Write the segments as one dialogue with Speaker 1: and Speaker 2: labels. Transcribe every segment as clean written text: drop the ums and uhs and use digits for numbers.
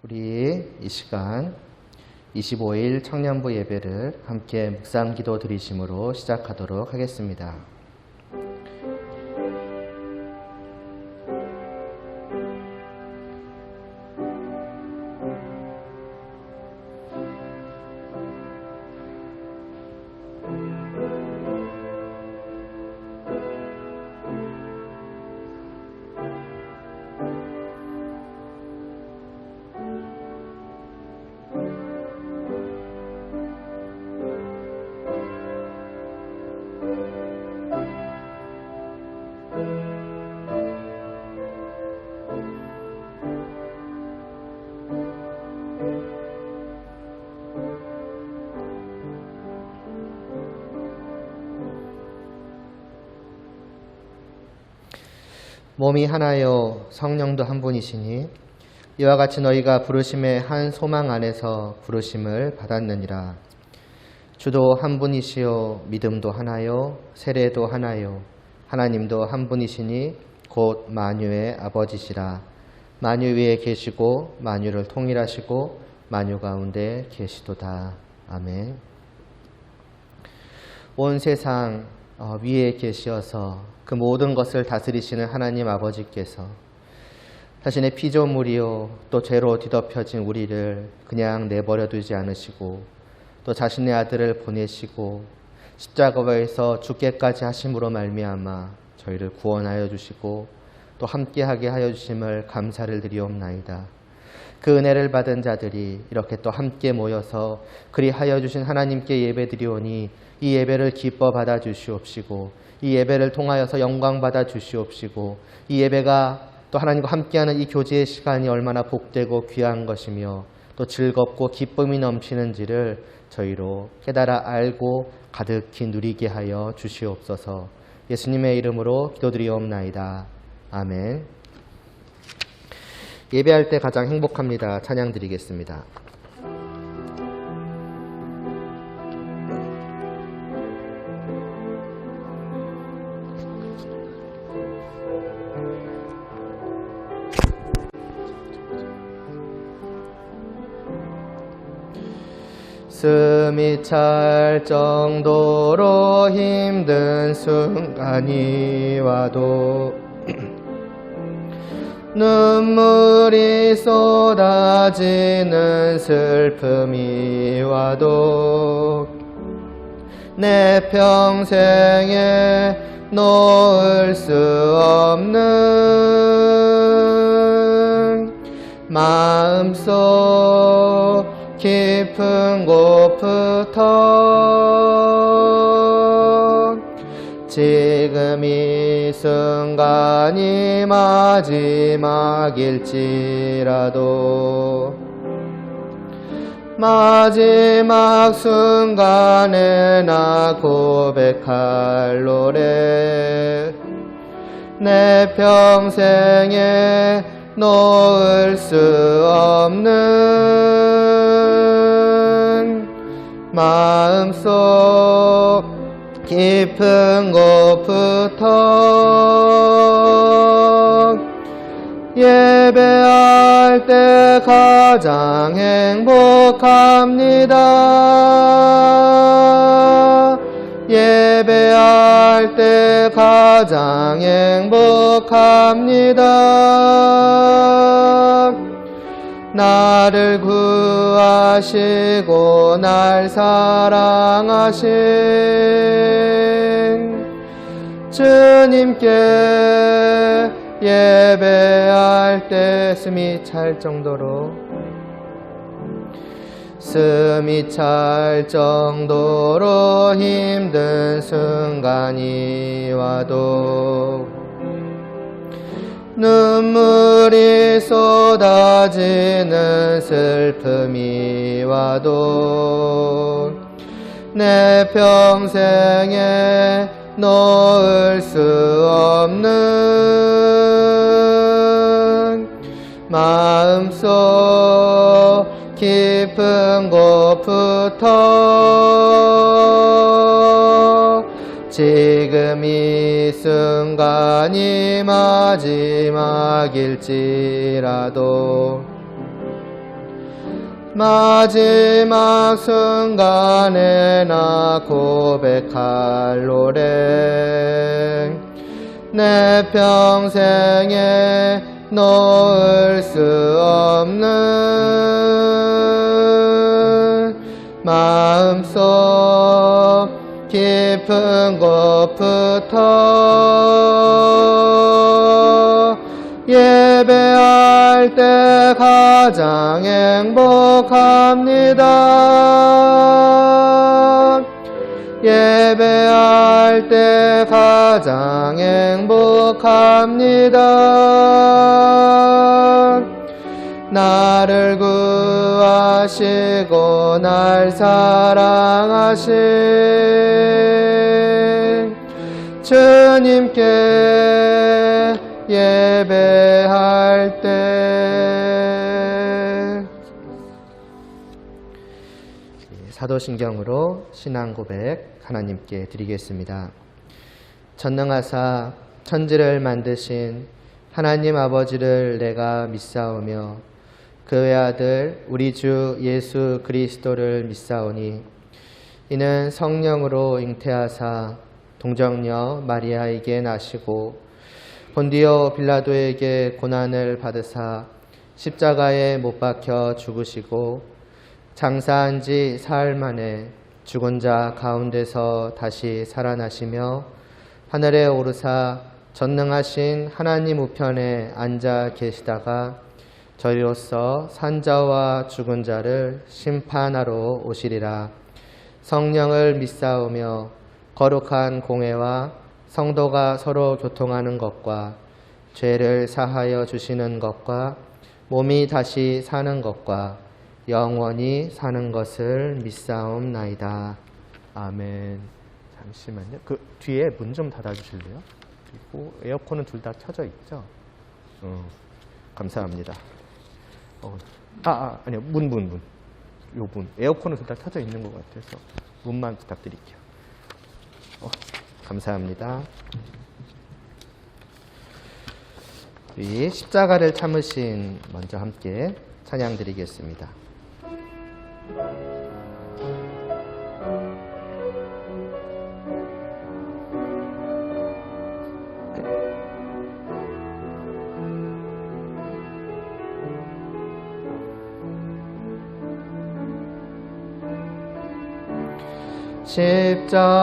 Speaker 1: 우리 이 시간 25일 청년부 예배를 함께 묵상기도 드리심으로 시작하도록 하겠습니다. 몸이 하나요 성령도 한 분이시니 이와 같이 너희가 부르심의 한 소망 안에서 부르심을 받았느니라. 주도 한 분이시요 믿음도 하나요 세례도 하나요 하나님도 한 분이시니 곧 만유의 아버지시라. 만유 위에 계시고 만유를 통일하시고 만유 가운데 계시도다. 아멘. 온 세상 위에 계시어서 그 모든 것을 다스리시는 하나님 아버지께서 자신의 피조물이요 또 죄로 뒤덮여진 우리를 그냥 내버려 두지 않으시고 또 자신의 아들을 보내시고 십자가에서 죽게까지 하심으로 말미암아 저희를 구원하여 주시고 또 함께하게 하여 주심을 감사를 드리옵나이다. 그 은혜를 받은 자들이 이렇게 또 함께 모여서 그리하여 주신 하나님께 예배드리오니 이 예배를 기뻐 받아 주시옵시고 이 예배를 통하여서 영광 받아 주시옵시고 이 예배가 또 하나님과 함께하는 이 교제의 시간이 얼마나 복되고 귀한 것이며 또 즐겁고 기쁨이 넘치는지를 저희로 깨달아 알고 가득히 누리게 하여 주시옵소서. 예수님의 이름으로 기도드리옵나이다. 아멘. 예배할 때 가장 행복합니다. 찬양 드리겠습니다. 숨이 찰 정도로 힘든 순간이 와도 눈물이 쏟아지는 슬픔이 와도 내 평생에 놓을 수 없는 마음속 깊은 곳부터 지금 이 순간이 마지막일지라도 마지막 순간에 나 고백할 노래 내 평생에 놓을 수 없는 마음속 깊은 곳부터 예배할 때 가장 행복합니다. 예배할 때 가장 행복합니다. 나를 구하시고 날 사랑하신 주님께 예배할 때 숨이 찰 정도로 힘든 순간이 와도 눈물이 쏟아지는 슬픔이 와도 내 평생에 놓을 수 없는 마음속 깊은 곳부터 지금 이 순간이 마지막일지라도 마지막 순간에 나 고백할 노래 내 평생에 놓을 수 없는 마음속 깊은 곳부터 예배할 때 가장 행복합니다. 예배할 때 가장 행복합니다. 나를 구하시고 날 사랑하신 주님께 예배할 때 사도신경으로 신앙 고백 하나님께 드리겠습니다. 전능하사 천지를 만드신 하나님 아버지를 내가 믿사오며 그 외아들 우리 주 예수 그리스도를 믿사오니 이는 성령으로 잉태하사 동정녀 마리아에게 나시고 본디오 빌라도에게 고난을 받으사 십자가에 못 박혀 죽으시고 장사한 지 사흘 만에 죽은 자 가운데서 다시 살아나시며 하늘에 오르사 전능하신 하나님 우편에 앉아 계시다가 저희로서 산자와 죽은 자를 심판하러 오시리라. 성령을 믿사오며 거룩한 공회와 성도가 서로 교통하는 것과 죄를 사하여 주시는 것과 몸이 다시 사는 것과 영원히 사는 것을 믿사옵나이다. 아멘. 잠시만요. 그 뒤에 문 좀 닫아주실래요? 그리고 에어컨은 둘 다 켜져 있죠? 감사합니다. 아니요. 문. 요 문. 에어컨은 둘 다 켜져 있는 것 같아서 문만 부탁드릴게요. 감사합니다. 우리 십자가를 참으신 먼저 함께 찬양 드리겠습니다.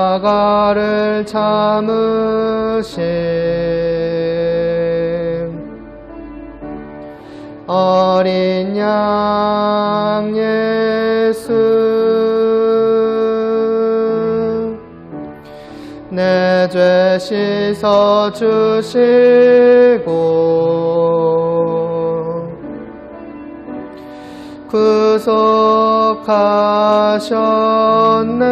Speaker 1: 십자가를 참으신 어린 양 예수 내 죄 씻어 주시고 구속하셨네.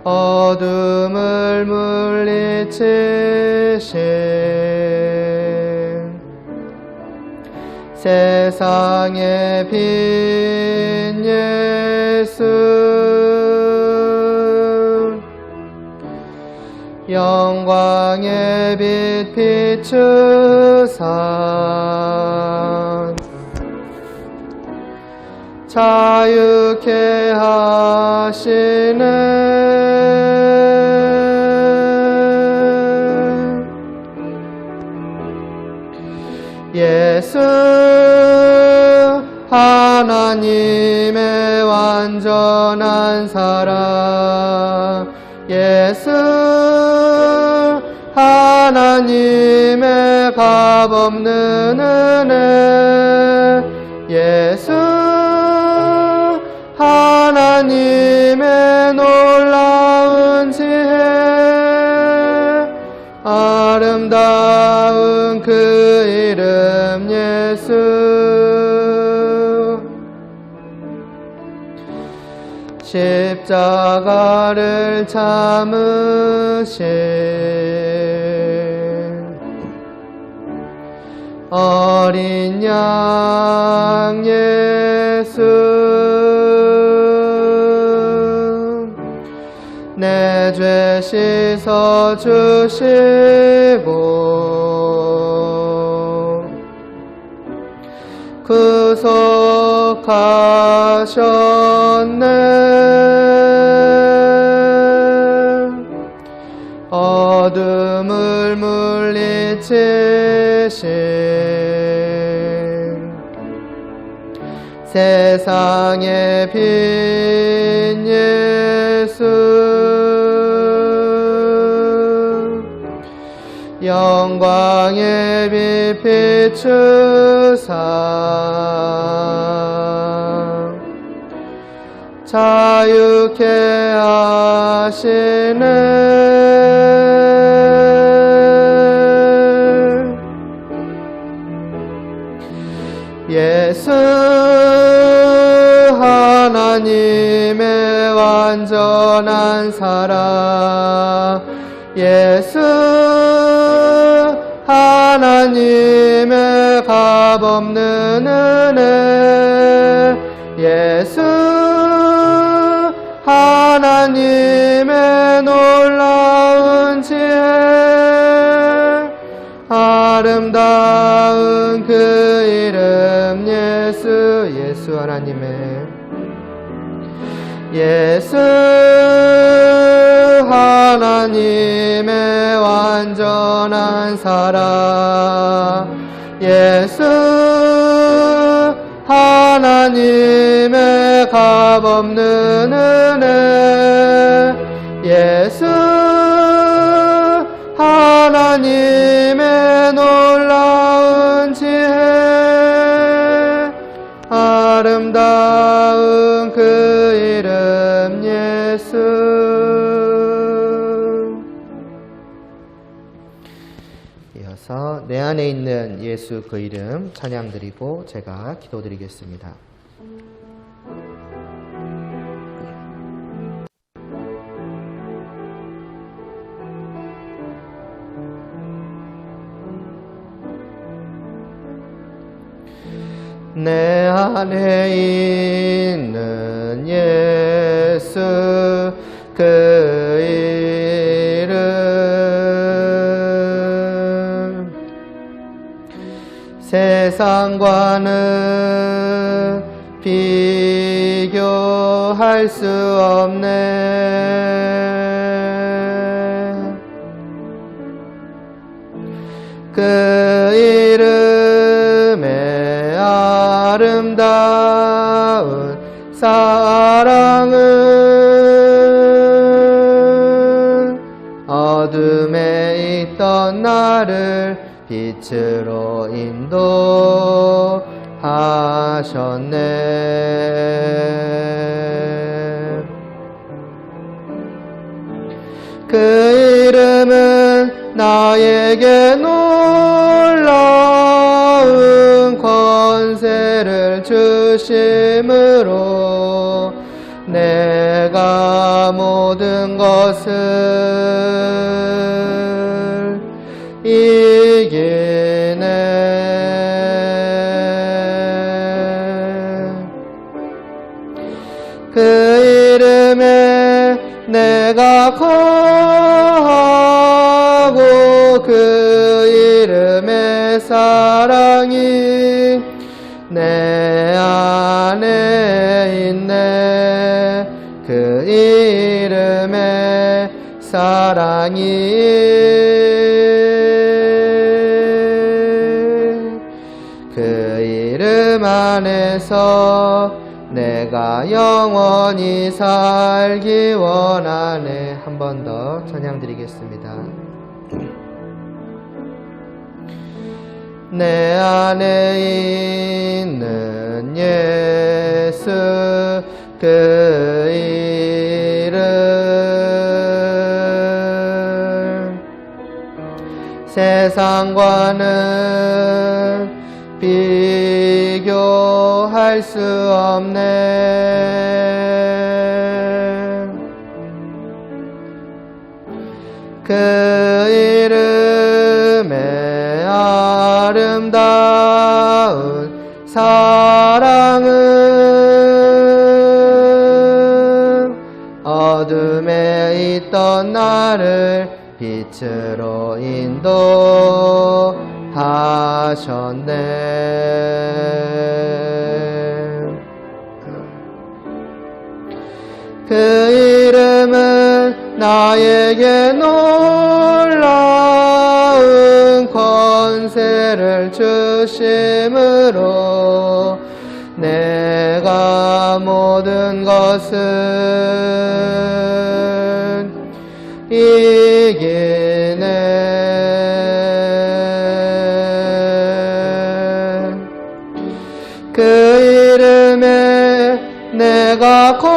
Speaker 1: 어둠을 물리치신 세상의 빛 예수 영광의 빛 비추사 자유케 하시네. 예수 하나님의 완전한 사랑 예수 하나님의 값없는 은혜 예수 하나님의 놀라운 지혜 아름다운 그 이름 예수 십자가를 참으신 어린 양 예수 내 죄 씻어 주시고 구속하셨네. 어둠을 물리치신 세상의 빛 예수, 영광의 빛 비추사 자유케 하시네. 예수 하나님의 완전한 사랑, 예수 하나님의 값없는 은혜, 예수 하나님의 놀라운 지혜, 아름다운 그 이름 예수, 예수 하나님의, 예수 하나님의 완전한 사랑, 예수 하나님의 값없는 은혜, 예수 하나님의 놀라운 지혜, 아름다운 그 이름 예수. 이어서 내 안에 있는 예수 그 이름 찬양드리고 제가 기도드리겠습니다. 내 안에 있는 예수 그 이름, 세상과는 비교할 수 없네. 그 이름의 아름다운 사랑은 어둠에 있던 나를 빛으로 인도하셨네. 그 이름은 나에게 놀라운 권세를 주심으로 내가 모든 것을 이기네. 그 이름에 내가 거하고 그 이름의 사랑이 내 안에 있네. 그 이름의 사랑이 그 이름 안에서 내가 영원히 살기 원하네. 한 번 더 찬양드리겠습니다. 내 안에 있는 예수 그 이름, 세상과는 비교할 수 없네. 그 이름의 아름다운 사랑은 어둠에 있던 나를 빛으로 인도하셨네. 이름은 나에게 놀라운 권세를 주심으로 내가 모든 것은 이기네. 그 이름에 내가 거하고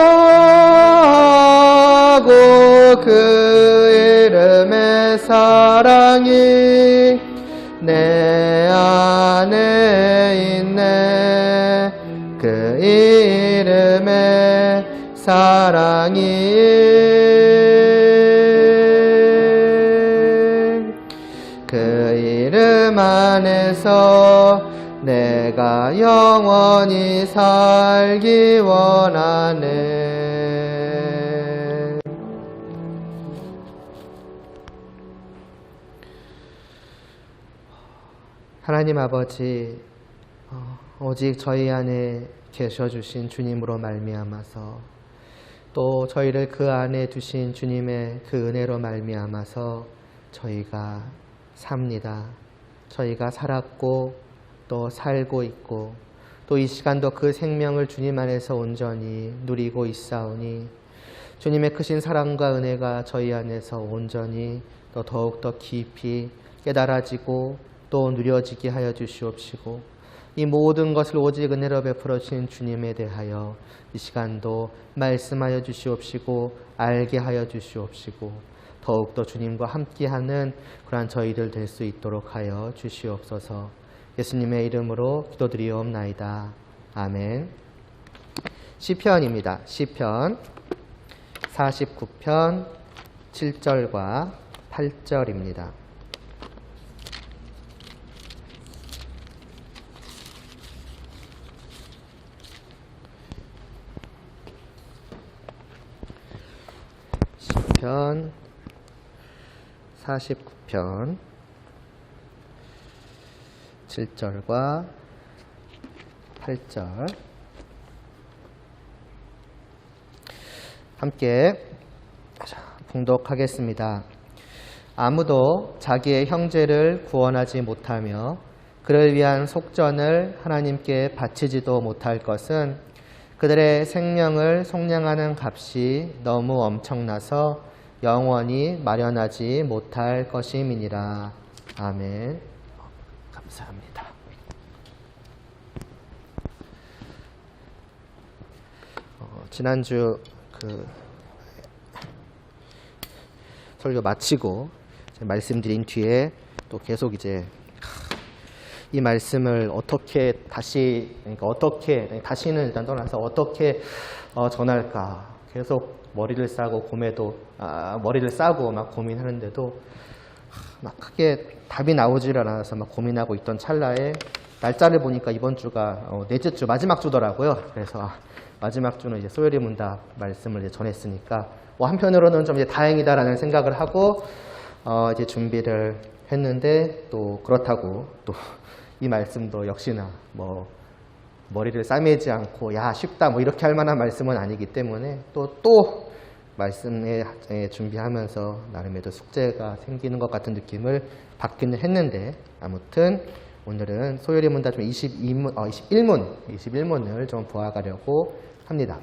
Speaker 1: 그 이름의 사랑이 내 안에 있네. 그 이름의 사랑이 그 이름 안에서 내가 영원히 살기 원하네. 하나님 아버지, 오직 저희 안에 계셔주신 주님으로 말미암아서 또 저희를 그 안에 두신 주님의 그 은혜로 말미암아서 저희가 삽니다. 저희가 살았고 또 살고 있고 또 이 시간도 그 생명을 주님 안에서 온전히 누리고 있사오니 주님의 크신 사랑과 은혜가 저희 안에서 온전히 또 더욱더 깊이 깨달아지고 또 누려지게 하여 주시옵시고 이 모든 것을 오직 은혜로 베풀어 주신 주님에 대하여 이 시간도 말씀하여 주시옵시고 알게 하여 주시옵시고 더욱더 주님과 함께하는 그러한 저희들 될 수 있도록 하여 주시옵소서. 예수님의 이름으로 기도드리옵나이다. 아멘. 시편입니다. 시편 49편 7절과 8절입니다. 시편 49편 7절과 8절 함께 봉독하겠습니다. 아무도 자기의 형제를 구원하지 못하며 그를 위한 속전을 하나님께 바치지도 못할 것은 그들의 생명을 속량하는 값이 너무 엄청나서 영원히 마련하지 못할 것임이니라. 아멘. 감사합니다. 지난주 설교 마치고 말씀드린 뒤에 또 계속 이제 이 말씀을 어떻게 다시는 일단 떠나서 어떻게 전할까 계속 머리를 싸고 막 고민하는데도 막 크게 답이 나오질 않아서 막 고민하고 있던 찰나에 날짜를 보니까 이번 주가 넷째 주 마지막 주더라고요. 그래서 마지막 주는 이제 소요리 문답 말씀을 이제 전했으니까 한편으로는 좀 이제 다행이다라는 생각을 하고 이제 준비를 했는데 또 그렇다고 또 이 말씀도 역시나 머리를 싸매지 않고 야 쉽다 이렇게 할 만한 말씀은 아니기 때문에 또 말씀에 준비하면서 나름대로 숙제가 생기는 것 같은 느낌을 받기는 했는데 아무튼 오늘은 소요리 문답 21문을 좀 보아가려고 합니다.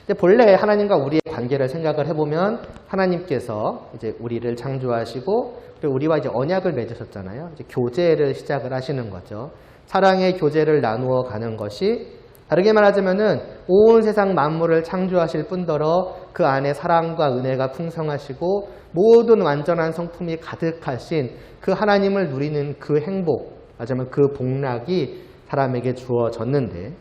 Speaker 1: 근데 본래 하나님과 우리의 관계를 생각을 해보면 하나님께서 이제 우리를 창조하시고 그리고 우리와 이제 언약을 맺으셨잖아요. 이제 교제를 시작을 하시는 거죠. 사랑의 교제를 나누어 가는 것이 다르게 말하자면은 온 세상 만물을 창조하실 뿐더러 그 안에 사랑과 은혜가 풍성하시고 모든 완전한 성품이 가득하신 그 하나님을 누리는 그 행복, 말하자면 그 복락이 사람에게 주어졌는데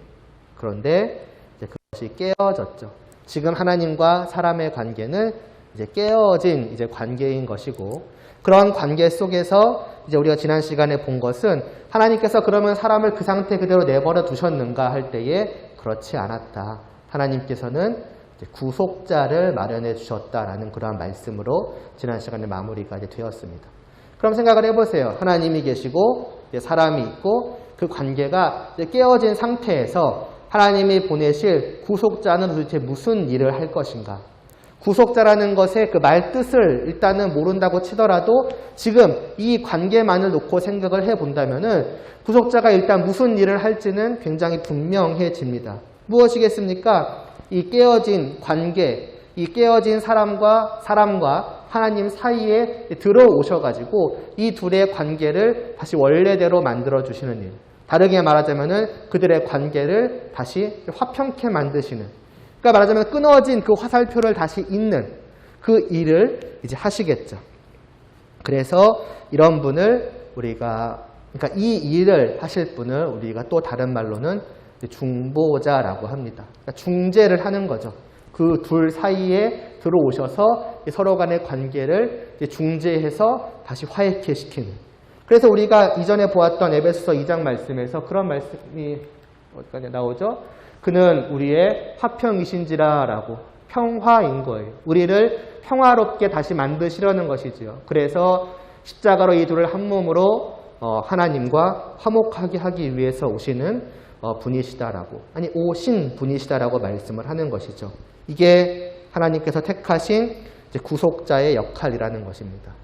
Speaker 1: 그런데 이제 그것이 깨어졌죠. 지금 하나님과 사람의 관계는 이제 깨어진 이제 관계인 것이고 그런 관계 속에서 이제 우리가 지난 시간에 본 것은 하나님께서 그러면 사람을 그 상태 그대로 내버려 두셨는가 할 때에 그렇지 않았다. 하나님께서는 이제 구속자를 마련해 주셨다라는 그러한 말씀으로 지난 시간에 마무리가 이제 되었습니다. 그럼 생각을 해보세요. 하나님이 계시고 사람이 있고 그 관계가 이제 깨어진 상태에서 하나님이 보내실 구속자는 도대체 무슨 일을 할 것인가? 구속자라는 것의 그 말 뜻을 일단은 모른다고 치더라도 지금 이 관계만을 놓고 생각을 해본다면은 구속자가 일단 무슨 일을 할지는 굉장히 분명해집니다. 무엇이겠습니까? 이 깨어진 관계, 이 깨어진 사람과 하나님 사이에 들어오셔가지고 이 둘의 관계를 다시 원래대로 만들어주시는 일. 다르게 말하자면은 그들의 관계를 다시 화평케 만드시는. 그러니까 말하자면 끊어진 그 화살표를 다시 잇는 그 일을 이제 하시겠죠. 그래서 이런 분을 우리가, 그러니까 이 일을 하실 분을 우리가 또 다른 말로는 중보자라고 합니다. 그러니까 중재를 하는 거죠. 그 둘 사이에 들어오셔서 서로 간의 관계를 중재해서 다시 화해케 시키는. 그래서 우리가 이전에 보았던 에베소서 2장 말씀에서 그런 말씀이 어디까지 나오죠? 그는 우리의 화평이신지라라고, 평화인 거예요. 우리를 평화롭게 다시 만드시려는 것이지요. 그래서 십자가로 이 둘을 한 몸으로 하나님과 화목하게 하기 위해서 오시는 분이시다라고, 아니 오신 분이시다라고 말씀을 하는 것이죠. 이게 하나님께서 택하신 이제 구속자의 역할이라는 것입니다.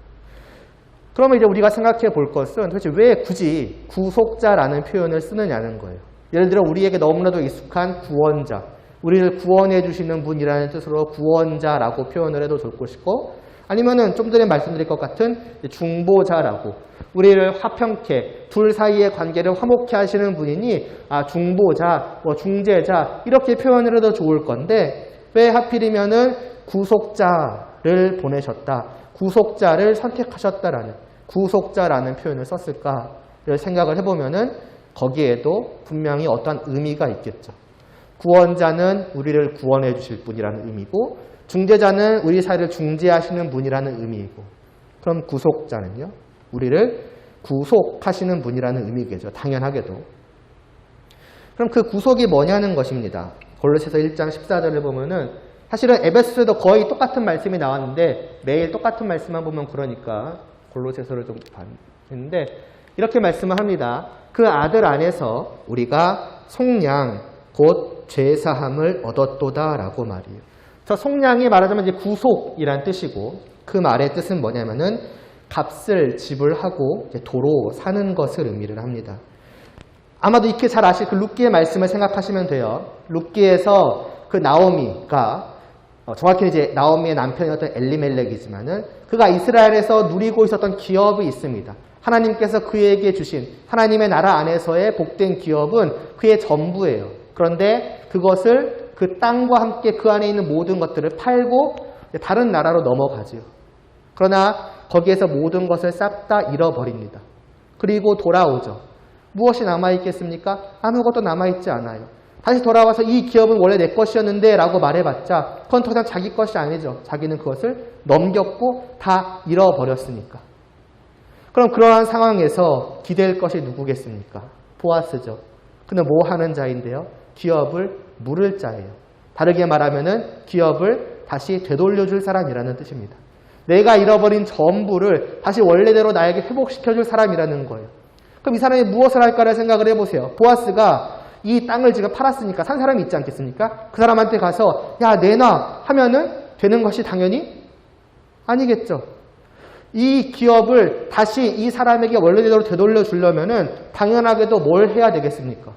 Speaker 1: 그러면 이제 우리가 생각해 볼 것은 도대체 왜 굳이 구속자라는 표현을 쓰느냐는 거예요. 예를 들어 우리에게 너무나도 익숙한 구원자, 우리를 구원해 주시는 분이라는 뜻으로 구원자라고 표현을 해도 좋을 것이고, 아니면은 좀 전에 말씀드릴 것 같은 중보자라고, 우리를 화평케, 둘 사이의 관계를 화목케 하시는 분이니 중보자, 중재자 이렇게 표현을 해도 좋을 건데, 왜 하필이면은 구속자를 보내셨다, 구속자를 선택하셨다라는, 구속자라는 표현을 썼을까를 생각을 해보면은 거기에도 분명히 어떤 의미가 있겠죠. 구원자는 우리를 구원해 주실 분이라는 의미고, 중재자는 우리 사이를 중재하시는 분이라는 의미이고, 그럼 구속자는요? 우리를 구속하시는 분이라는 의미겠죠. 당연하게도. 그럼 그 구속이 뭐냐는 것입니다. 골로새서 1장 14절을 보면은 사실은 에베소에도 거의 똑같은 말씀이 나왔는데 매일 똑같은 말씀만 보면 그러니까 골로새서를 좀 봤는데 이렇게 말씀을 합니다. 그 아들 안에서 우리가 속량 곧 죄사함을 얻었도다라고 말이에요. 저 속량이 말하자면 이제 구속이란 뜻이고, 그 말의 뜻은 뭐냐면은 값을 지불하고 도로 사는 것을 의미를 합니다. 아마도 이렇게 잘 아실 그 룻기의 말씀을 생각하시면 돼요. 룻기에서 그 나오미가 정확히 이제 나오미의 남편이었던 엘리멜렉이지만은 그가 이스라엘에서 누리고 있었던 기업이 있습니다. 하나님께서 그에게 주신 하나님의 나라 안에서의 복된 기업은 그의 전부예요. 그런데 그것을 그 땅과 함께 그 안에 있는 모든 것들을 팔고 다른 나라로 넘어가지요. 그러나 거기에서 모든 것을 싹 다 잃어버립니다. 그리고 돌아오죠. 무엇이 남아있겠습니까? 아무것도 남아있지 않아요. 다시 돌아와서 이 기업은 원래 내 것이었는데 라고 말해봤자 그건 더 이상 자기 것이 아니죠. 자기는 그것을 넘겼고 다 잃어버렸으니까. 그럼 그러한 상황에서 기댈 것이 누구겠습니까? 보아스죠. 그는 뭐 하는 자인데요? 기업을 물을 자예요. 다르게 말하면은 기업을 다시 되돌려줄 사람이라는 뜻입니다. 내가 잃어버린 전부를 다시 원래대로 나에게 회복시켜줄 사람이라는 거예요. 그럼 이 사람이 무엇을 할까를 생각을 해보세요. 보아스가 이 땅을 지금 팔았으니까 산 사람이 있지 않겠습니까? 그 사람한테 가서 야 내놔 하면은 되는 것이 당연히 아니겠죠. 이 기업을 다시 이 사람에게 원래대로 되돌려 주려면은 당연하게도 뭘 해야 되겠습니까?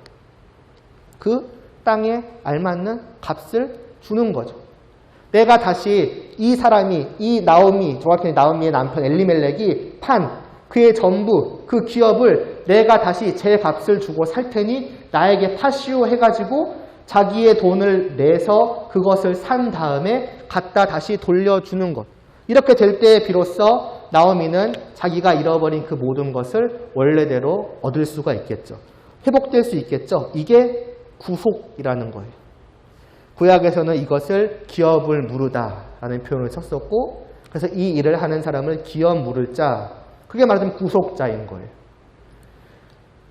Speaker 1: 그 땅에 알맞는 값을 주는 거죠. 내가 다시 이 사람이, 이 나오미, 정확히 나오미의 남편 엘리멜렉이 판 그의 전부, 그 기업을 내가 다시 제 값을 주고 살 테니 나에게 파시오 해가지고 자기의 돈을 내서 그것을 산 다음에 갖다 다시 돌려주는 것. 이렇게 될 때에 비로소 나오미는 자기가 잃어버린 그 모든 것을 원래대로 얻을 수가 있겠죠. 회복될 수 있겠죠. 이게 구속이라는 거예요. 구약에서는 이것을 기업을 무르다라는 표현을 썼었고, 그래서 이 일을 하는 사람을 기업 무를 자, 그게 말하자면 구속자인 거예요.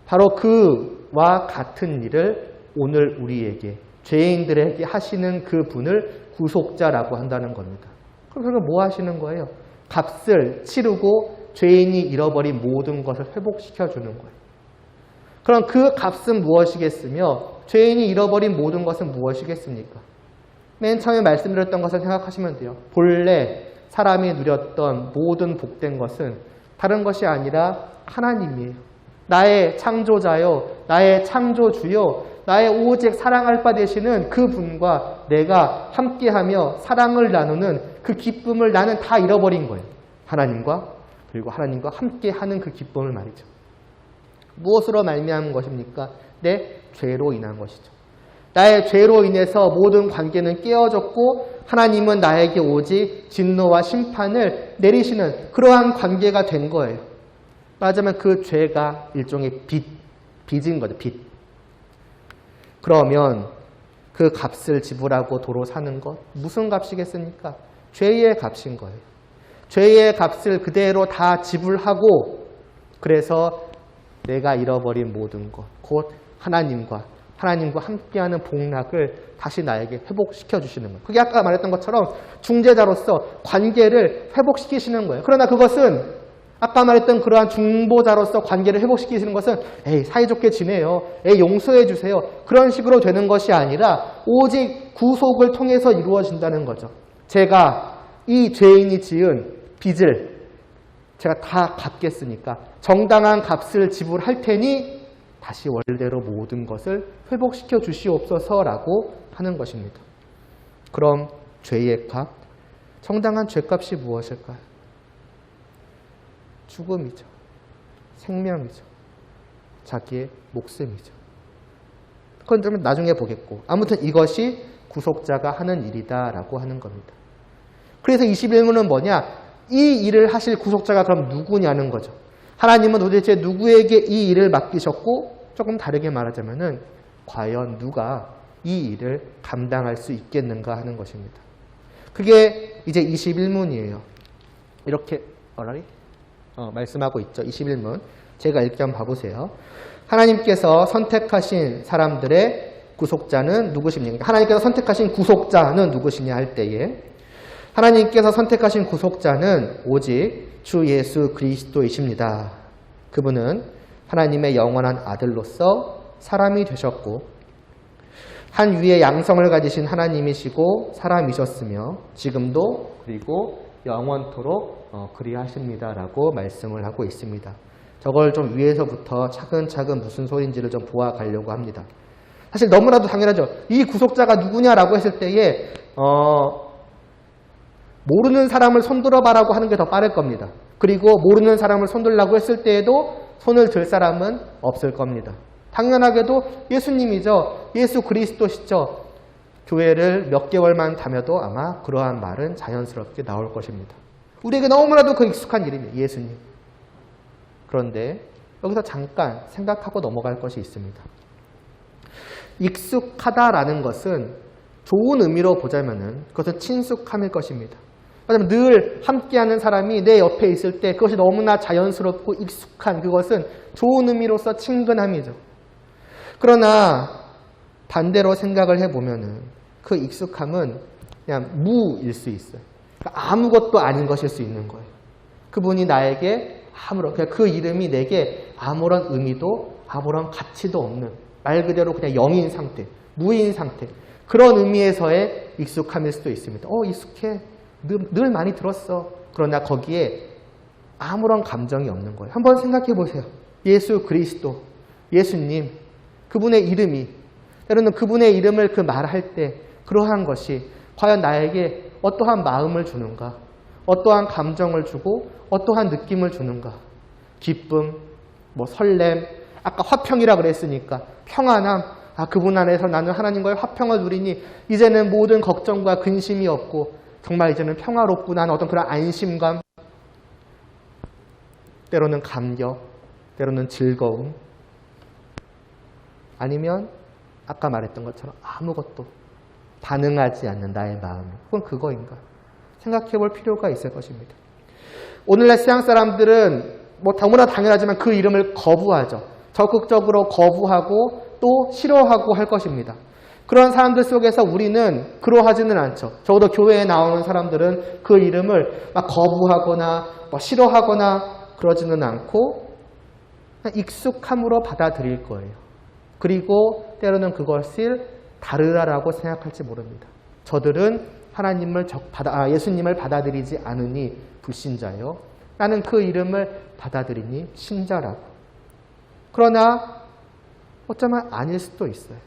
Speaker 1: 바로 그와 같은 일을 오늘 우리에게, 죄인들에게 하시는 그 분을 구속자라고 한다는 겁니다. 그럼 뭐 하시는 거예요? 값을 치르고 죄인이 잃어버린 모든 것을 회복시켜주는 거예요. 그럼 그 값은 무엇이겠으며 죄인이 잃어버린 모든 것은 무엇이겠습니까? 맨 처음에 말씀드렸던 것을 생각하시면 돼요. 본래 사람이 누렸던 모든 복된 것은 다른 것이 아니라 하나님이에요. 나의 창조자요, 나의 창조주요, 나의 오직 사랑할 바 되시는 그분과 내가 함께하며 사랑을 나누는 그 기쁨을 나는 다 잃어버린 거예요. 하나님과, 그리고 하나님과 함께하는 그 기쁨을 말이죠. 무엇으로 말미암은 것입니까? 내 죄로 인한 것이죠. 나의 죄로 인해서 모든 관계는 깨어졌고 하나님은 나에게 오직 진노와 심판을 내리시는 그러한 관계가 된 거예요. 말하자면 그 죄가 일종의 빚인 거죠. 빚. 그러면 그 값을 지불하고 도로 사는 것 무슨 값이겠습니까? 죄의 값인 거예요. 죄의 값을 그대로 다 지불하고 그래서 내가 잃어버린 모든 것, 곧 하나님과 함께하는 복락을 다시 나에게 회복시켜 주시는 거예요. 그게 아까 말했던 것처럼 중재자로서 관계를 회복시키시는 거예요. 그러나 그것은 아까 말했던 그러한 중보자로서 관계를 회복시키시는 것은 사이좋게 지내요. 용서해 주세요. 그런 식으로 되는 것이 아니라 오직 구속을 통해서 이루어진다는 거죠. 제가 이 죄인이 지은 빚을 제가 다 갚겠으니까 정당한 값을 지불할 테니 다시 원래대로 모든 것을 회복시켜 주시옵소서라고 하는 것입니다. 그럼 죄의 값, 정당한 죄값이 무엇일까요? 죽음이죠. 생명이죠. 자기의 목숨이죠. 그건 좀 나중에 보겠고 아무튼 이것이 구속자가 하는 일이다라고 하는 겁니다. 그래서 21문은 뭐냐? 이 일을 하실 구속자가 그럼 누구냐는 거죠. 하나님은 도대체 누구에게 이 일을 맡기셨고 조금 다르게 말하자면은 과연 누가 이 일을 감당할 수 있겠는가 하는 것입니다. 그게 이제 21문이에요. 이렇게 말씀하고 있죠. 21문. 제가 읽게 한번 봐보세요. 하나님께서 선택하신 사람들의 구속자는 누구십니까? 하나님께서 선택하신 구속자는 누구시냐 할 때에 하나님께서 선택하신 구속자는 오직 주 예수 그리스도이십니다. 그분은 하나님의 영원한 아들로서 사람이 되셨고 한 위의 양성을 가지신 하나님이시고 사람이셨으며 지금도 그리고 영원토록 그리하십니다라고 말씀을 하고 있습니다. 저걸 좀 위에서부터 차근차근 무슨 소리인지를 좀 보아가려고 합니다. 사실 너무나도 당연하죠. 이 구속자가 누구냐라고 했을 때에 모르는 사람을 손들어봐라고 하는 게 더 빠를 겁니다. 그리고 모르는 사람을 손들라고 했을 때에도 손을 들 사람은 없을 겁니다. 당연하게도 예수님이죠. 예수 그리스도시죠. 교회를 몇 개월만 다녀도 아마 그러한 말은 자연스럽게 나올 것입니다. 우리에게 너무나도 그 익숙한 이름이에요. 예수님. 그런데 여기서 잠깐 생각하고 넘어갈 것이 있습니다. 익숙하다라는 것은 좋은 의미로 보자면은 그것은 친숙함일 것입니다. 왜냐하면 늘 함께하는 사람이 내 옆에 있을 때 그것이 너무나 자연스럽고 익숙한 그것은 좋은 의미로서 친근함이죠. 그러나 반대로 생각을 해보면은 그 익숙함은 그냥 무일 수 있어요. 그러니까 아무것도 아닌 것일 수 있는 거예요. 그분이 나에게 그냥 그 이름이 내게 아무런 의미도 아무런 가치도 없는 말 그대로 그냥 영인 상태, 무인 상태 그런 의미에서의 익숙함일 수도 있습니다. 익숙해. 늘 많이 들었어. 그러나 거기에 아무런 감정이 없는 거예요. 한번 생각해 보세요. 예수 그리스도, 예수님, 그분의 이름이 때로는 그분의 이름을 말할 때 그러한 것이 과연 나에게 어떠한 마음을 주는가? 어떠한 감정을 주고 어떠한 느낌을 주는가? 기쁨, 설렘, 아까 화평이라 그랬으니까 평안함, 그분 안에서 나는 하나님과의 화평을 누리니 이제는 모든 걱정과 근심이 없고 정말 이제는 평화롭구나 하는 어떤 그런 안심감, 때로는 감격, 때로는 즐거움, 아니면 아까 말했던 것처럼 아무것도 반응하지 않는 나의 마음, 그건 그거인가 생각해 볼 필요가 있을 것입니다. 오늘날 세상 사람들은 너무나 당연하지만 그 이름을 거부하죠. 적극적으로 거부하고 또 싫어하고 할 것입니다. 그런 사람들 속에서 우리는 그러하지는 않죠. 적어도 교회에 나오는 사람들은 그 이름을 막 거부하거나 싫어하거나 그러지는 않고 익숙함으로 받아들일 거예요. 그리고 때로는 그것을 다르다라고 생각할지 모릅니다. 저들은 예수님을 받아들이지 않으니 불신자요. 나는 그 이름을 받아들이니 신자라고. 그러나 어쩌면 아닐 수도 있어요.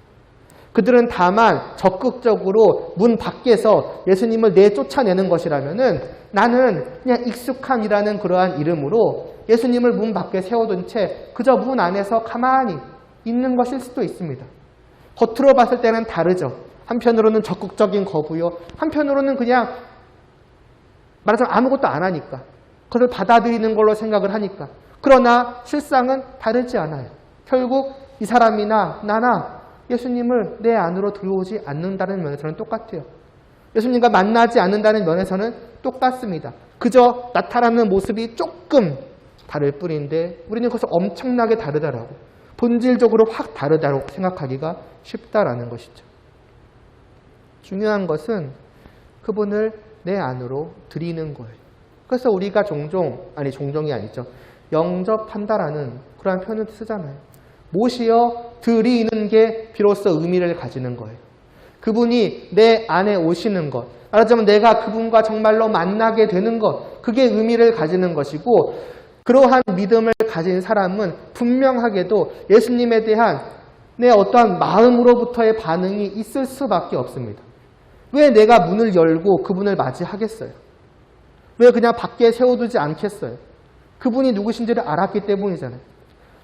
Speaker 1: 그들은 다만 적극적으로 문 밖에서 예수님을 내쫓아내는 것이라면은 나는 그냥 익숙함이라는 그러한 이름으로 예수님을 문 밖에 세워둔 채 그저 문 안에서 가만히 있는 것일 수도 있습니다. 겉으로 봤을 때는 다르죠. 한편으로는 적극적인 거부요. 한편으로는 그냥 말하자면 아무것도 안 하니까. 그걸 받아들이는 걸로 생각을 하니까. 그러나 실상은 다르지 않아요. 결국 이 사람이나 나나 예수님을 내 안으로 들어오지 않는다는 면에서는 똑같아요. 예수님과 만나지 않는다는 면에서는 똑같습니다. 그저 나타나는 모습이 조금 다를 뿐인데 우리는 그것을 엄청나게 다르다라고, 본질적으로 확 다르다고 생각하기가 쉽다라는 것이죠. 중요한 것은 그분을 내 안으로 들이는 거예요. 그래서 우리가 종종이 아니죠. 영접한다라는 그런 표현을 쓰잖아요. 모시어 들이는 게 비로소 의미를 가지는 거예요. 그분이 내 안에 오시는 것, 말하자면 내가 그분과 정말로 만나게 되는 것, 그게 의미를 가지는 것이고, 그러한 믿음을 가진 사람은 분명하게도 예수님에 대한 내 어떠한 마음으로부터의 반응이 있을 수밖에 없습니다. 왜 내가 문을 열고 그분을 맞이하겠어요? 왜 그냥 밖에 세워두지 않겠어요? 그분이 누구신지를 알았기 때문이잖아요.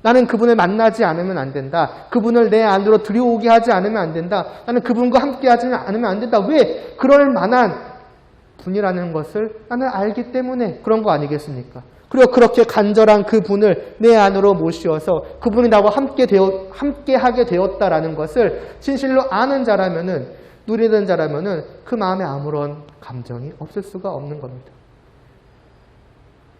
Speaker 1: 나는 그분을 만나지 않으면 안 된다. 그분을 내 안으로 들여오게 하지 않으면 안 된다. 나는 그분과 함께 하지 않으면 안 된다. 왜? 그럴 만한 분이라는 것을 나는 알기 때문에 그런 거 아니겠습니까? 그리고 그렇게 간절한 그분을 내 안으로 모시어서 그분이 나와 함께 하게 되었다라는 것을 진실로 아는 자라면은, 누리는 자라면은 그 마음에 아무런 감정이 없을 수가 없는 겁니다.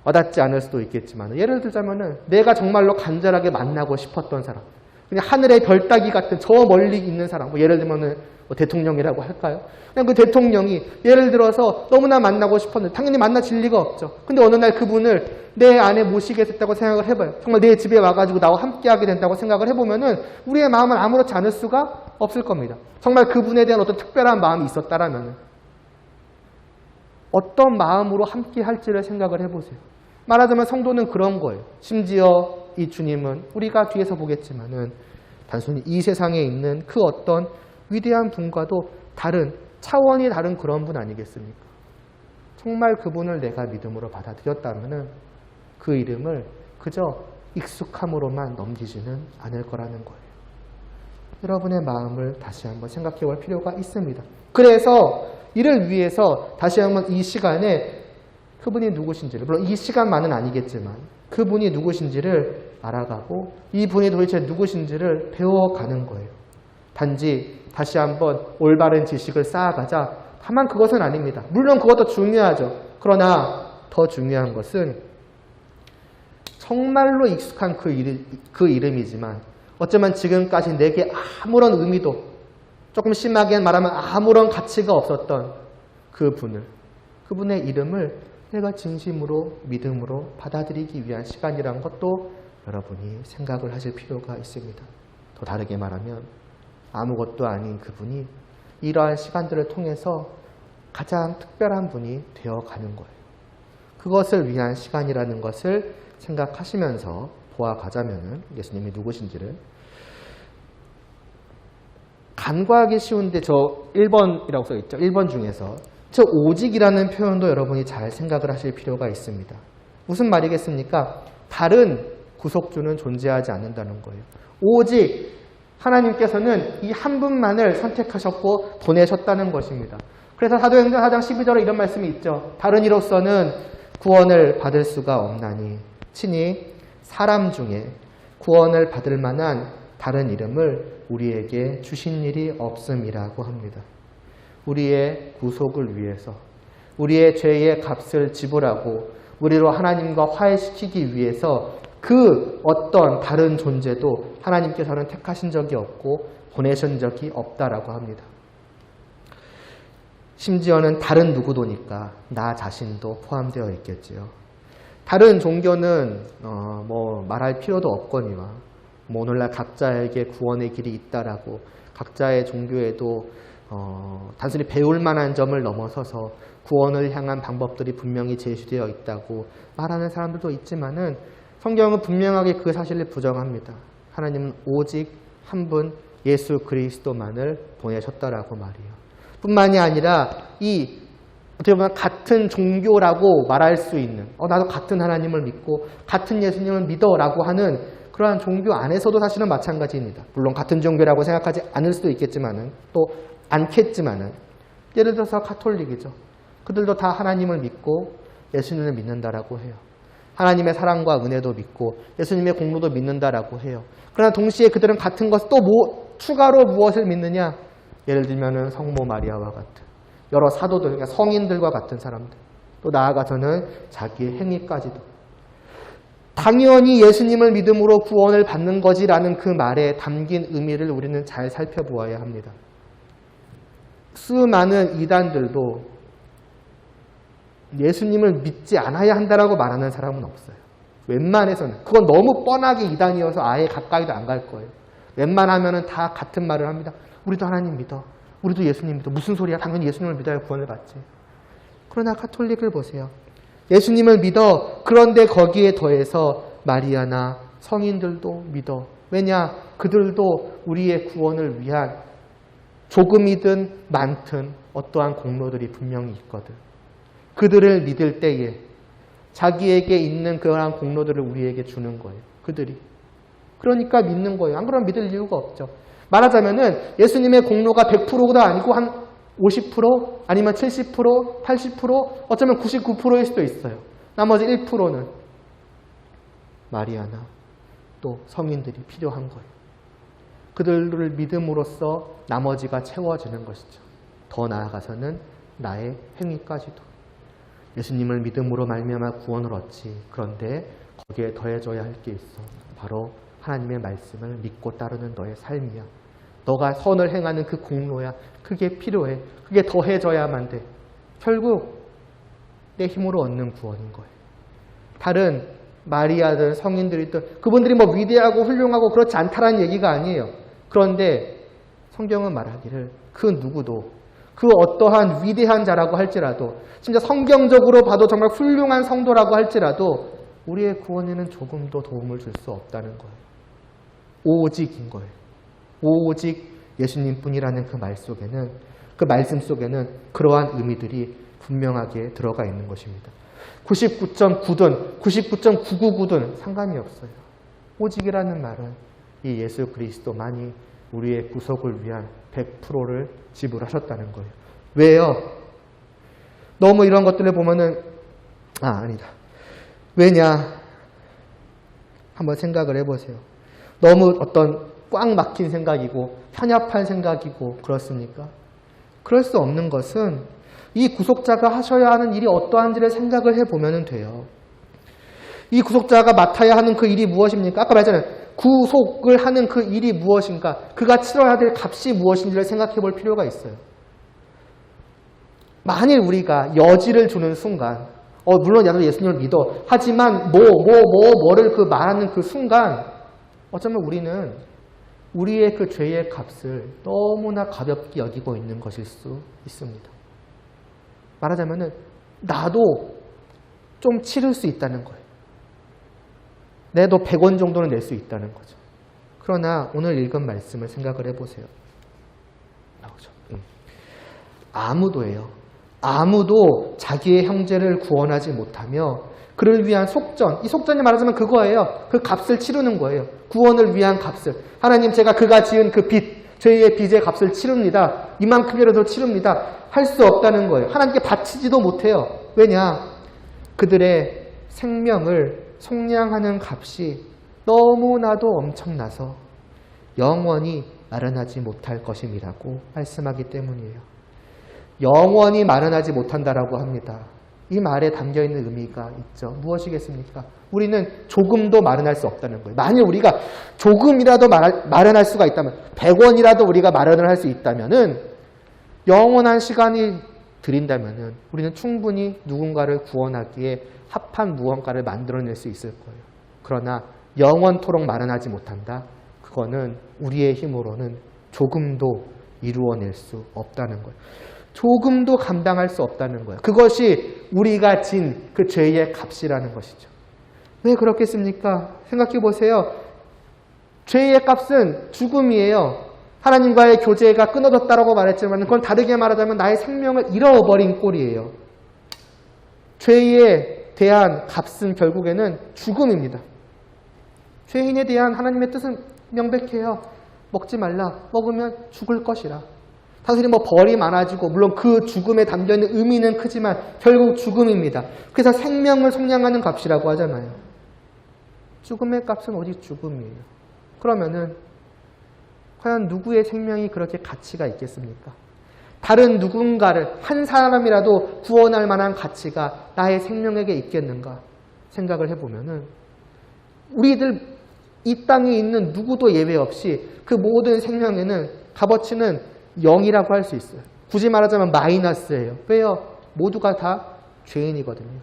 Speaker 1: 와닿지 않을 수도 있겠지만, 예를 들자면은 내가 정말로 간절하게 만나고 싶었던 사람, 그냥 하늘의 별따기 같은 저 멀리 있는 사람, 예를 들면은 대통령이라고 할까요? 그냥 그 대통령이 예를 들어서 너무나 만나고 싶었는데 당연히 만나질 리가 없죠. 근데 어느 날 그분을 내 안에 모시게 됐다고 생각을 해봐요. 정말 내 집에 와가지고 나와 함께하게 된다고 생각을 해보면은 우리의 마음은 아무렇지 않을 수가 없을 겁니다. 정말 그분에 대한 어떤 특별한 마음이 있었다라면 어떤 마음으로 함께 할지를 생각을 해보세요. 말하자면 성도는 그런 거예요. 심지어 이 주님은 우리가 뒤에서 보겠지만은 단순히 이 세상에 있는 그 어떤 위대한 분과도 차원이 다른 그런 분 아니겠습니까? 정말 그분을 내가 믿음으로 받아들였다면은 그 이름을 그저 익숙함으로만 넘기지는 않을 거라는 거예요. 여러분의 마음을 다시 한번 생각해 볼 필요가 있습니다. 그래서 이를 위해서 다시 한번 이 시간에 그분이 누구신지를, 물론 이 시간만은 아니겠지만 그분이 누구신지를 알아가고 이분이 도대체 누구신지를 배워가는 거예요. 단지 다시 한번 올바른 지식을 쌓아가자. 다만 그것은 아닙니다. 물론 그것도 중요하죠. 그러나 더 중요한 것은 정말로 익숙한 그 이름이지만 어쩌면 지금까지 내게 아무런 의미도, 조금 심하게 말하면 아무런 가치가 없었던 그분의 이름을 내가 진심으로 믿음으로 받아들이기 위한 시간이란 것도 여러분이 생각을 하실 필요가 있습니다. 더 다르게 말하면 아무것도 아닌 그분이 이러한 시간들을 통해서 가장 특별한 분이 되어가는 거예요. 그것을 위한 시간이라는 것을 생각하시면서 보아가자면 예수님이 누구신지를, 간과하기 쉬운데 저 1번이라고 써있죠. 1번 중에서 저 오직이라는 표현도 여러분이 잘 생각을 하실 필요가 있습니다. 무슨 말이겠습니까? 다른 구속주는 존재하지 않는다는 거예요. 오직 하나님께서는 이 한 분만을 선택하셨고 보내셨다는 것입니다. 그래서 사도행전 4장 12절에 이런 말씀이 있죠. 다른 이로서는 구원을 받을 수가 없나니 친히 사람 중에 구원을 받을 만한 다른 이름을 우리에게 주신 일이 없음이라고 합니다. 우리의 구속을 위해서, 우리의 죄의 값을 지불하고 우리로 하나님과 화해시키기 위해서 그 어떤 다른 존재도 하나님께서는 택하신 적이 없고 보내신 적이 없다라고 합니다. 심지어는 다른 누구도니까 나 자신도 포함되어 있겠지요. 다른 종교는 뭐 말할 필요도 없거니와 뭐 오늘날 각자에게 구원의 길이 있다라고 각자의 종교에도 단순히 배울 만한 점을 넘어서서 구원을 향한 방법들이 분명히 제시되어 있다고 말하는 사람들도 있지만은 성경은 분명하게 그 사실을 부정합니다. 하나님은 오직 한 분 예수 그리스도만을 보내셨다라고 말이에요. 뿐만이 아니라 이 어떻게 보면 같은 종교라고 말할 수 있는 나도 같은 하나님을 믿고 같은 예수님을 믿어라고 하는 그러한 종교 안에서도 사실은 마찬가지입니다. 물론 같은 종교라고 생각하지 않을 수도 있겠지만은 또 않겠지만은 예를 들어서 가톨릭이죠. 그들도 다 하나님을 믿고 예수님을 믿는다라고 해요. 하나님의 사랑과 은혜도 믿고 예수님의 공로도 믿는다라고 해요. 그러나 동시에 그들은 같은 것을 또 추가로 무엇을 믿느냐? 예를 들면은 성모 마리아와 같은 여러 사도들, 그러니까 성인들과 같은 사람들, 또 나아가서는 자기의 행위까지도 당연히 예수님을 믿음으로 구원을 받는 것이라는 그 말에 담긴 의미를 우리는 잘 살펴보아야 합니다. 수많은 이단들도 예수님을 믿지 않아야 한다라고 말하는 사람은 없어요. 웬만해서는. 그건 너무 뻔하게 이단이어서 아예 가까이도 안 갈 거예요. 웬만하면은 다 같은 말을 합니다. 우리도 하나님 믿어. 우리도 예수님 믿어. 무슨 소리야? 당연히 예수님을 믿어야 구원을 받지. 그러나 가톨릭을 보세요. 예수님을 믿어. 그런데 거기에 더해서 마리아나 성인들도 믿어. 왜냐? 그들도 우리의 구원을 위한 조금이든 많든 어떠한 공로들이 분명히 있거든. 그들을 믿을 때에 자기에게 있는 그러한 공로들을 우리에게 주는 거예요. 그들이. 그러니까 믿는 거예요. 안 그러면 믿을 이유가 없죠. 말하자면은 예수님의 공로가 100%도 아니고 한 50% 아니면 70%, 80% 어쩌면 99%일 수도 있어요. 나머지 1%는 마리아나 또 성인들이 필요한 거예요. 그들을 믿음으로써 나머지가 채워지는 것이죠. 더 나아가서는 나의 행위까지도. 예수님을 믿음으로 말미암아 구원을 얻지. 그런데 거기에 더해져야 할 게 있어. 바로 하나님의 말씀을 믿고 따르는 너의 삶이야. 너가 선을 행하는 그 공로야. 그게 필요해. 그게 더해져야만 돼. 결국 내 힘으로 얻는 구원인 거예요. 다른 마리아든 성인들이든 그분들이 뭐 위대하고 훌륭하고 그렇지 않다라는 얘기가 아니에요. 그런데 성경은 말하기를 그 누구도 그 어떠한 위대한 자라고 할지라도 진짜 성경적으로 봐도 정말 훌륭한 성도라고 할지라도 우리의 구원에는 조금도 도움을 줄 수 없다는 거예요. 오직인 거예요. 오직 예수님뿐이라는 그 말씀 속에는 그러한 의미들이 분명하게 들어가 있는 것입니다. 99.9든 99.999든 상관이 없어요. 오직이라는 말은 이 예수 그리스도만이 우리의 구속을 위한 100%를 지불하셨다는 거예요. 왜요? 너무 이런 것들을 보면은 아니다. 왜냐? 한번 생각을 해보세요. 너무 어떤 꽉 막힌 생각이고 편협한 생각이고 그렇습니까? 그럴 수 없는 것은 이 구속자가 하셔야 하는 일이 어떠한지를 생각을 해보면 돼요. 이 구속자가 맡아야 하는 그 일이 무엇입니까? 아까 말했잖아요. 구속을 하는 그 일이 무엇인가? 그가 치러야 될 값이 무엇인지를 생각해 볼 필요가 있어요. 만일 우리가 여지를 주는 순간 물론 나도 예수님을 믿어. 하지만 뭐를 그 말하는 그 순간 어쩌면 우리는 우리의 그 죄의 값을 너무나 가볍게 여기고 있는 것일 수 있습니다. 말하자면은 나도 좀 치를 수 있다는 거예요. 내도 100원 정도는 낼 수 있다는 거죠. 그러나 오늘 읽은 말씀을 생각을 해보세요. 나오죠. 아무도 자기의 형제를 구원하지 못하며 그를 위한 속전, 이 속전이 말하자면 그거예요. 그 값을 치르는 거예요. 구원을 위한 값을. 하나님 제가 그가 지은 그 빚, 죄의 빚의 값을 치릅니다. 이만큼이라도 치릅니다. 할 수 없다는 거예요. 하나님께 바치지도 못해요. 왜냐? 그들의 생명을 속량하는 값이 너무나도 엄청나서 영원히 마련하지 못할 것임이라고 말씀하기 때문이에요. 영원히 마련하지 못한다라고 합니다. 이 말에 담겨있는 의미가 있죠. 무엇이겠습니까? 우리는 조금도 마련할 수 없다는 거예요. 만일 우리가 조금이라도 마련할 수가 있다면 100원이라도 우리가 마련을 할 수 있다면은 영원한 시간이 드린다면은 우리는 충분히 누군가를 구원하기에 합한 무언가를 만들어낼 수 있을 거예요. 그러나 영원토록 마련하지 못한다. 그거는 우리의 힘으로는 조금도 이루어낼 수 없다는 거예요. 조금도 감당할 수 없다는 거예요. 그것이 우리가 진 그 죄의 값이라는 것이죠. 왜 그렇겠습니까? 생각해 보세요. 죄의 값은 죽음이에요. 하나님과의 교제가 끊어졌다고 말했지만 그건 다르게 말하자면 나의 생명을 잃어버린 꼴이에요. 죄에 대한 값은 결국에는 죽음입니다. 죄인에 대한 하나님의 뜻은 명백해요. 먹지 말라. 먹으면 죽을 것이라. 사실 벌이 많아지고 물론 그 죽음에 담겨있는 의미는 크지만 결국 죽음입니다. 그래서 생명을 속량하는 값이라고 하잖아요. 죽음의 값은 오직 죽음이에요. 그러면은 과연 누구의 생명이 그렇게 가치가 있겠습니까? 다른 누군가를 한 사람이라도 구원할 만한 가치가 나의 생명에게 있겠는가 생각을 해보면은 우리들 이 땅에 있는 누구도 예외 없이 그 모든 생명에는 값어치는 0이라고 할 수 있어요. 굳이 말하자면 마이너스예요. 왜요? 모두가 다 죄인이거든요.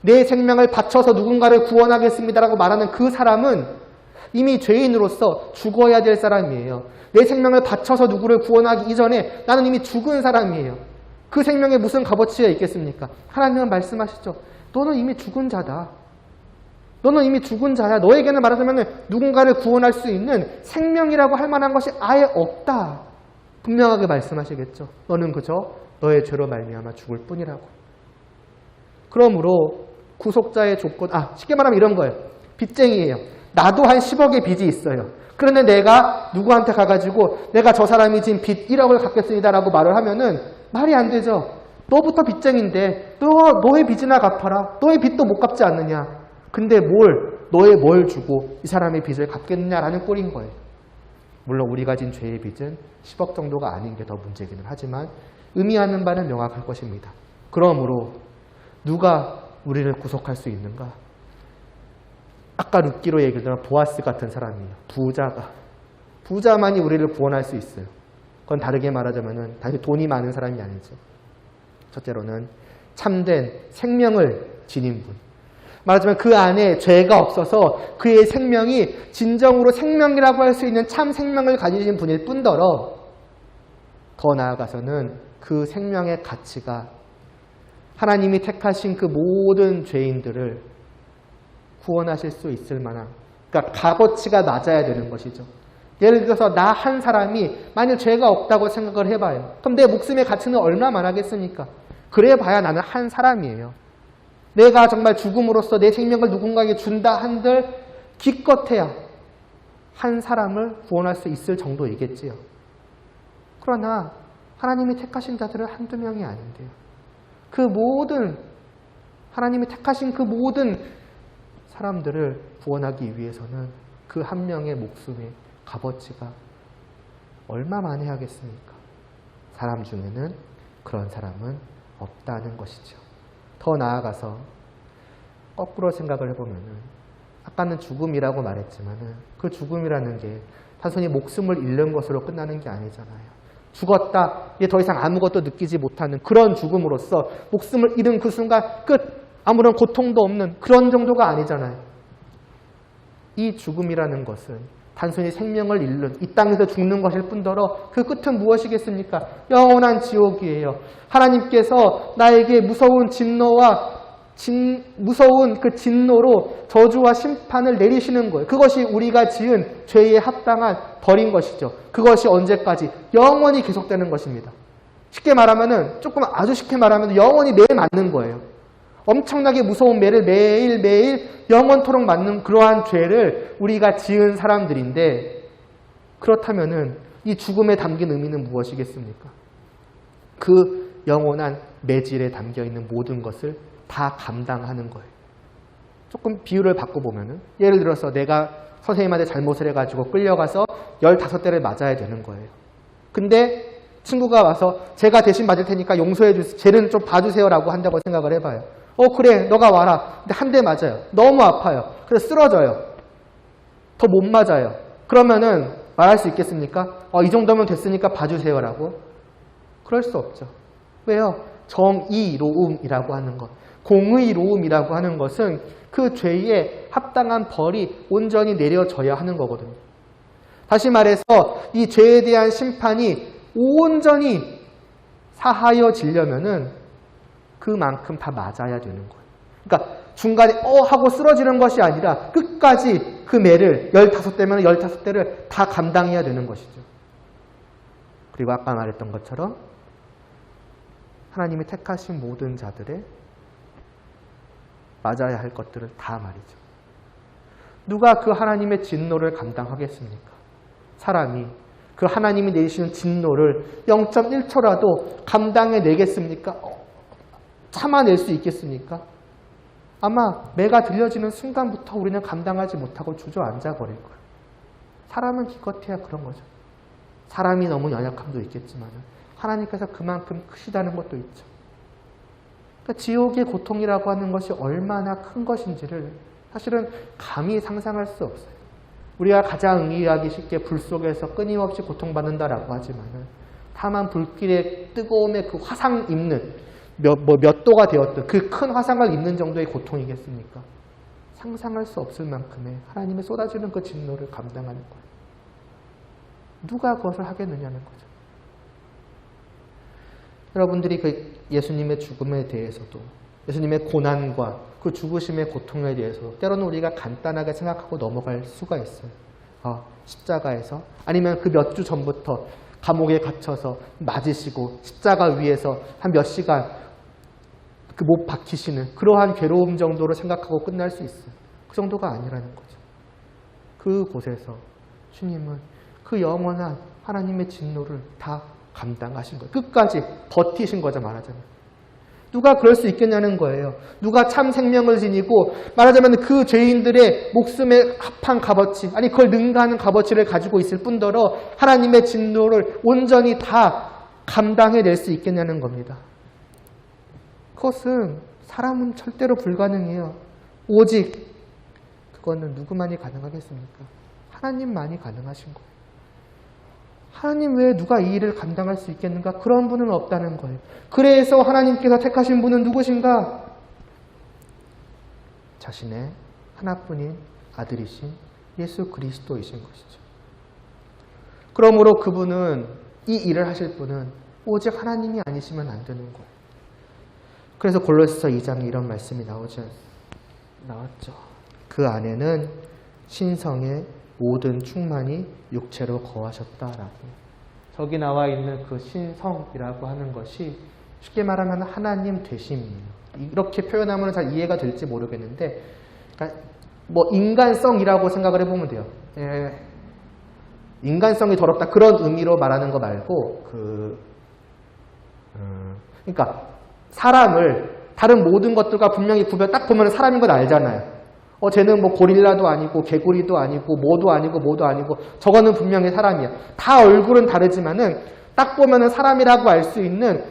Speaker 1: 내 생명을 바쳐서 누군가를 구원하겠습니다라고 말하는 그 사람은 이미 죄인으로서 죽어야 될 사람이에요. 내 생명을 바쳐서 누구를 구원하기 이전에 나는 이미 죽은 사람이에요. 그 생명에 무슨 값어치가 있겠습니까? 하나님은 말씀하시죠. 너는 이미 죽은 자다. 너는 이미 죽은 자야. 너에게는 말하자면 누군가를 구원할 수 있는 생명이라고 할 만한 것이 아예 없다. 분명하게 말씀하시겠죠. 너는 그저 너의 죄로 말미암아 죽을 뿐이라고. 그러므로 구속자의 조건, 쉽게 말하면 이런 거예요. 빚쟁이에요. 나도 한 10억의 빚이 있어요. 그런데 내가 누구한테 가가지고 내가 저 사람이 진 빚 1억을 갚겠습니다라고 말을 하면은 말이 안 되죠. 너부터 빚쟁인데 너의 빚이나 갚아라. 너의 빚도 못 갚지 않느냐. 근데 너의 뭘 주고 이 사람의 빚을 갚겠느냐라는 꼴인 거예요. 물론 우리가 진 죄의 빚은 10억 정도가 아닌 게 더 문제기는 하지만 의미하는 바는 명확할 것입니다. 그러므로 누가 우리를 구속할 수 있는가? 아까 룻기로 얘기했던 보아스 같은 사람이에요. 부자만이 우리를 구원할 수 있어요. 그건 다르게 말하자면 단지 돈이 많은 사람이 아니죠. 첫째로는 참된 생명을 지닌 분. 말하자면 그 안에 죄가 없어서 그의 생명이 진정으로 생명이라고 할 수 있는 참 생명을 가지신 분일 뿐더러 더 나아가서는 그 생명의 가치가 하나님이 택하신 그 모든 죄인들을 구원하실 수 있을 만한, 그러니까 값어치가 낮아야 되는 것이죠. 예를 들어서 나 한 사람이 만일 죄가 없다고 생각을 해봐요. 그럼 내 목숨의 가치는 얼마나 하겠습니까? 그래봐야 나는 한 사람이에요. 내가 정말 죽음으로써 내 생명을 누군가에게 준다 한들 기껏해야 한 사람을 구원할 수 있을 정도이겠지요. 그러나 하나님이 택하신 자들은 한두 명이 아닌데요. 하나님이 택하신 그 모든 사람들을 구원하기 위해서는 그 한 명의 목숨의 값어치가 얼마만에 하겠습니까? 사람 중에는 그런 사람은 없다는 것이죠. 더 나아가서 거꾸로 생각을 해보면은 아까는 죽음이라고 말했지만은 그 죽음이라는 게 단순히 목숨을 잃는 것으로 끝나는 게 아니잖아요. 죽었다. 이제 더 이상 아무것도 느끼지 못하는 그런 죽음으로써 목숨을 잃은 그 순간 끝. 아무런 고통도 없는 그런 정도가 아니잖아요. 이 죽음이라는 것은 단순히 생명을 잃는 이 땅에서 죽는 것일 뿐더러 그 끝은 무엇이겠습니까? 영원한 지옥이에요. 하나님께서 나에게 무서운 무서운 그 진노로 저주와 심판을 내리시는 거예요. 그것이 우리가 지은 죄에 합당한 벌인 것이죠. 그것이 언제까지? 영원히 계속되는 것입니다. 쉽게 말하면은 아주 쉽게 말하면 영원히 매일 맞는 거예요. 엄청나게 무서운 매를 매일매일 영원토록 맞는 그러한 죄를 우리가 지은 사람들인데 그렇다면은 이 죽음에 담긴 의미는 무엇이겠습니까? 그 영원한 매질에 담겨있는 모든 것을 다 감당하는 거예요. 조금 비유를 바꿔보면은 예를 들어서 내가 선생님한테 잘못을 해가지고 끌려가서 15대를 맞아야 되는 거예요. 근데 친구가 와서 제가 대신 맞을 테니까 용서해 주세요. 쟤는 좀 봐주세요라고 한다고 생각을 해봐요. 그래 너가 와라. 근데 한 대 맞아요. 너무 아파요. 그래서 쓰러져요. 더 못 맞아요. 그러면은 말할 수 있겠습니까? 이 정도면 됐으니까 봐주세요라고. 그럴 수 없죠. 왜요? 정의로움이라고 하는 것, 공의로움이라고 하는 것은 그 죄에 합당한 벌이 온전히 내려져야 하는 거거든요. 다시 말해서 이 죄에 대한 심판이 온전히 사하여지려면은 그만큼 다 맞아야 되는 거예요. 그러니까 중간에 하고 쓰러지는 것이 아니라 끝까지 그 매를 15대면 15대를 다 감당해야 되는 것이죠. 그리고 아까 말했던 것처럼 하나님이 택하신 모든 자들의 맞아야 할 것들을 다 말이죠. 누가 그 하나님의 진노를 감당하겠습니까? 사람이 그 하나님이 내리시는 진노를 0.1초라도 감당해내겠습니까? 참아낼 수 있겠습니까? 아마 매가 들려지는 순간부터 우리는 감당하지 못하고 주저앉아 버릴 거예요. 사람은 기껏해야 그런 거죠. 사람이 너무 연약함도 있겠지만 하나님께서 그만큼 크시다는 것도 있죠. 그러니까 지옥의 고통이라고 하는 것이 얼마나 큰 것인지를 사실은 감히 상상할 수 없어요. 우리가 가장 이해하기 쉽게 불 속에서 끊임없이 고통받는다라고 하지만 다만 불길의 뜨거움에 그 화상 입는 몇 도가 되었든 그 큰 화상을 입는 정도의 고통이겠습니까? 상상할 수 없을 만큼의 하나님의 쏟아지는 그 진노를 감당하는 거예요. 누가 그것을 하겠느냐는 거죠. 여러분들이 그 예수님의 죽음에 대해서도 예수님의 고난과 그 죽으심의 고통에 대해서 때로는 우리가 간단하게 생각하고 넘어갈 수가 있어요. 십자가에서 아니면 그 몇 주 전부터 감옥에 갇혀서 맞으시고 십자가 위에서 한 몇 시간 그 못 박히시는 그러한 괴로움 정도로 생각하고 끝날 수 있어요. 그 정도가 아니라는 거죠. 그곳에서 주님은 그 영원한 하나님의 진노를 다 감당하신 거예요. 끝까지 버티신 거죠, 말하자면. 누가 그럴 수 있겠냐는 거예요. 누가 참 생명을 지니고 말하자면 그 죄인들의 목숨에 합한 값어치, 아니 그걸 능가하는 값어치를 가지고 있을 뿐더러 하나님의 진노를 온전히 다 감당해낼 수 있겠냐는 겁니다. 그것은 사람은 절대로 불가능해요. 오직 그거는 누구만이 가능하겠습니까? 하나님만이 가능하신 거예요. 하나님 외에 누가 이 일을 감당할 수 있겠는가? 그런 분은 없다는 거예요. 그래서 하나님께서 택하신 분은 누구신가? 자신의 하나뿐인 아들이신 예수 그리스도이신 것이죠. 그러므로 그분은 이 일을 하실 분은 오직 하나님이 아니시면 안 되는 거예요. 그래서 골로새서 2장에 이런 말씀이 나왔죠. 그 안에는 신성의 모든 충만이 육체로 거하셨다라고. 저기 나와 있는 그 신성이라고 하는 것이 쉽게 말하면 하나님 되심이에요. 이렇게 표현하면 잘 이해가 될지 모르겠는데, 그러니까 뭐 인간성이라고 생각을 해보면 돼요. 인간성이 더럽다 그런 의미로 말하는 거 말고 그러니까 사람을 다른 모든 것들과 분명히 딱 보면 사람인 건 알잖아요. 쟤는 뭐 고릴라도 아니고 개구리도 아니고 뭐도 아니고 저거는 분명히 사람이야. 다 얼굴은 다르지만은 딱 보면은 사람이라고 알 수 있는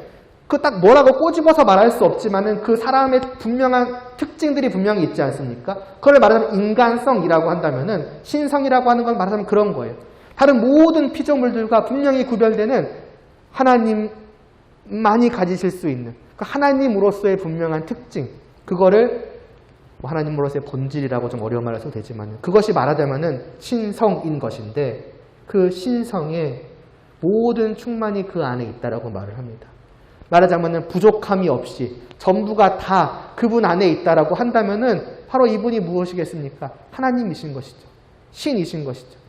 Speaker 1: 그 딱 뭐라고 꼬집어서 말할 수 없지만은 그 사람의 분명한 특징들이 분명히 있지 않습니까? 그걸 말하자면 인간성이라고 한다면은 신성이라고 하는 건 말하자면 그런 거예요. 다른 모든 피조물들과 분명히 구별되는 하나님만이 가지실 수 있는 그 하나님으로서의 분명한 특징, 그거를 하나님으로서의 본질이라고 좀 어려운 말을 써도 되지만 그것이 말하자면은 신성인 것인데 그 신성의 모든 충만이 그 안에 있다라고 말을 합니다. 말하자면은 부족함이 없이 전부가 다 그분 안에 있다라고 한다면은 바로 이분이 무엇이겠습니까? 하나님이신 것이죠. 신이신 것이죠.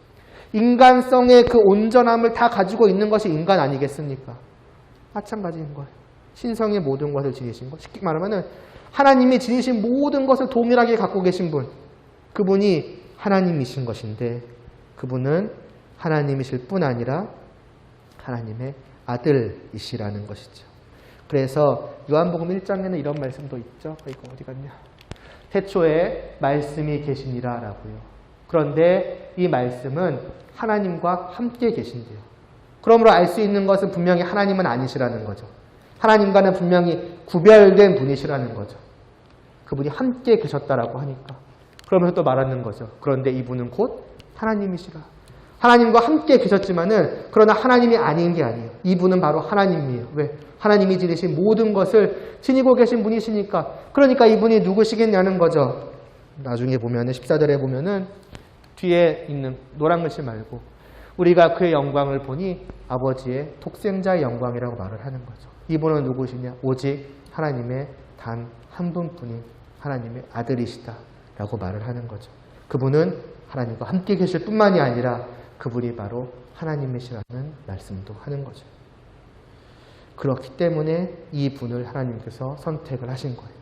Speaker 1: 인간성의 그 온전함을 다 가지고 있는 것이 인간 아니겠습니까? 마찬가지인 거예요. 신성의 모든 것을 지니신 것. 쉽게 말하면은 하나님이 지니신 모든 것을 동일하게 갖고 계신 분, 그분이 하나님이신 것인데 그분은 하나님이실 뿐 아니라 하나님의 아들이시라는 것이죠. 그래서 요한복음 1장에는 이런 말씀도 있죠. 이거 어디 갔냐? 태초에 말씀이 계시니라 라고요. 그런데 이 말씀은 하나님과 함께 계신대요. 그러므로 알 수 있는 것은 분명히 하나님은 아니시라는 거죠. 하나님과는 분명히 구별된 분이시라는 거죠. 그분이 함께 계셨다라고 하니까. 그러면서 또 말하는 거죠. 그런데 이분은 곧 하나님이시라. 하나님과 함께 계셨지만은 그러나 하나님이 아닌 게 아니에요. 이분은 바로 하나님이에요. 왜? 하나님이 지니신 모든 것을 지니고 계신 분이시니까. 그러니까 이분이 누구시겠냐는 거죠. 나중에 보면은 14절에 보면은 뒤에 있는 노란 글씨 말고 우리가 그의 영광을 보니 아버지의 독생자의 영광이라고 말을 하는 거죠. 이분은 누구시냐? 오직 하나님의 단 한 분뿐인 하나님의 아들이시다라고 말을 하는 거죠. 그분은 하나님과 함께 계실 뿐만이 아니라 그분이 바로 하나님이시라는 말씀도 하는 거죠. 그렇기 때문에 이 분을 하나님께서 선택을 하신 거예요.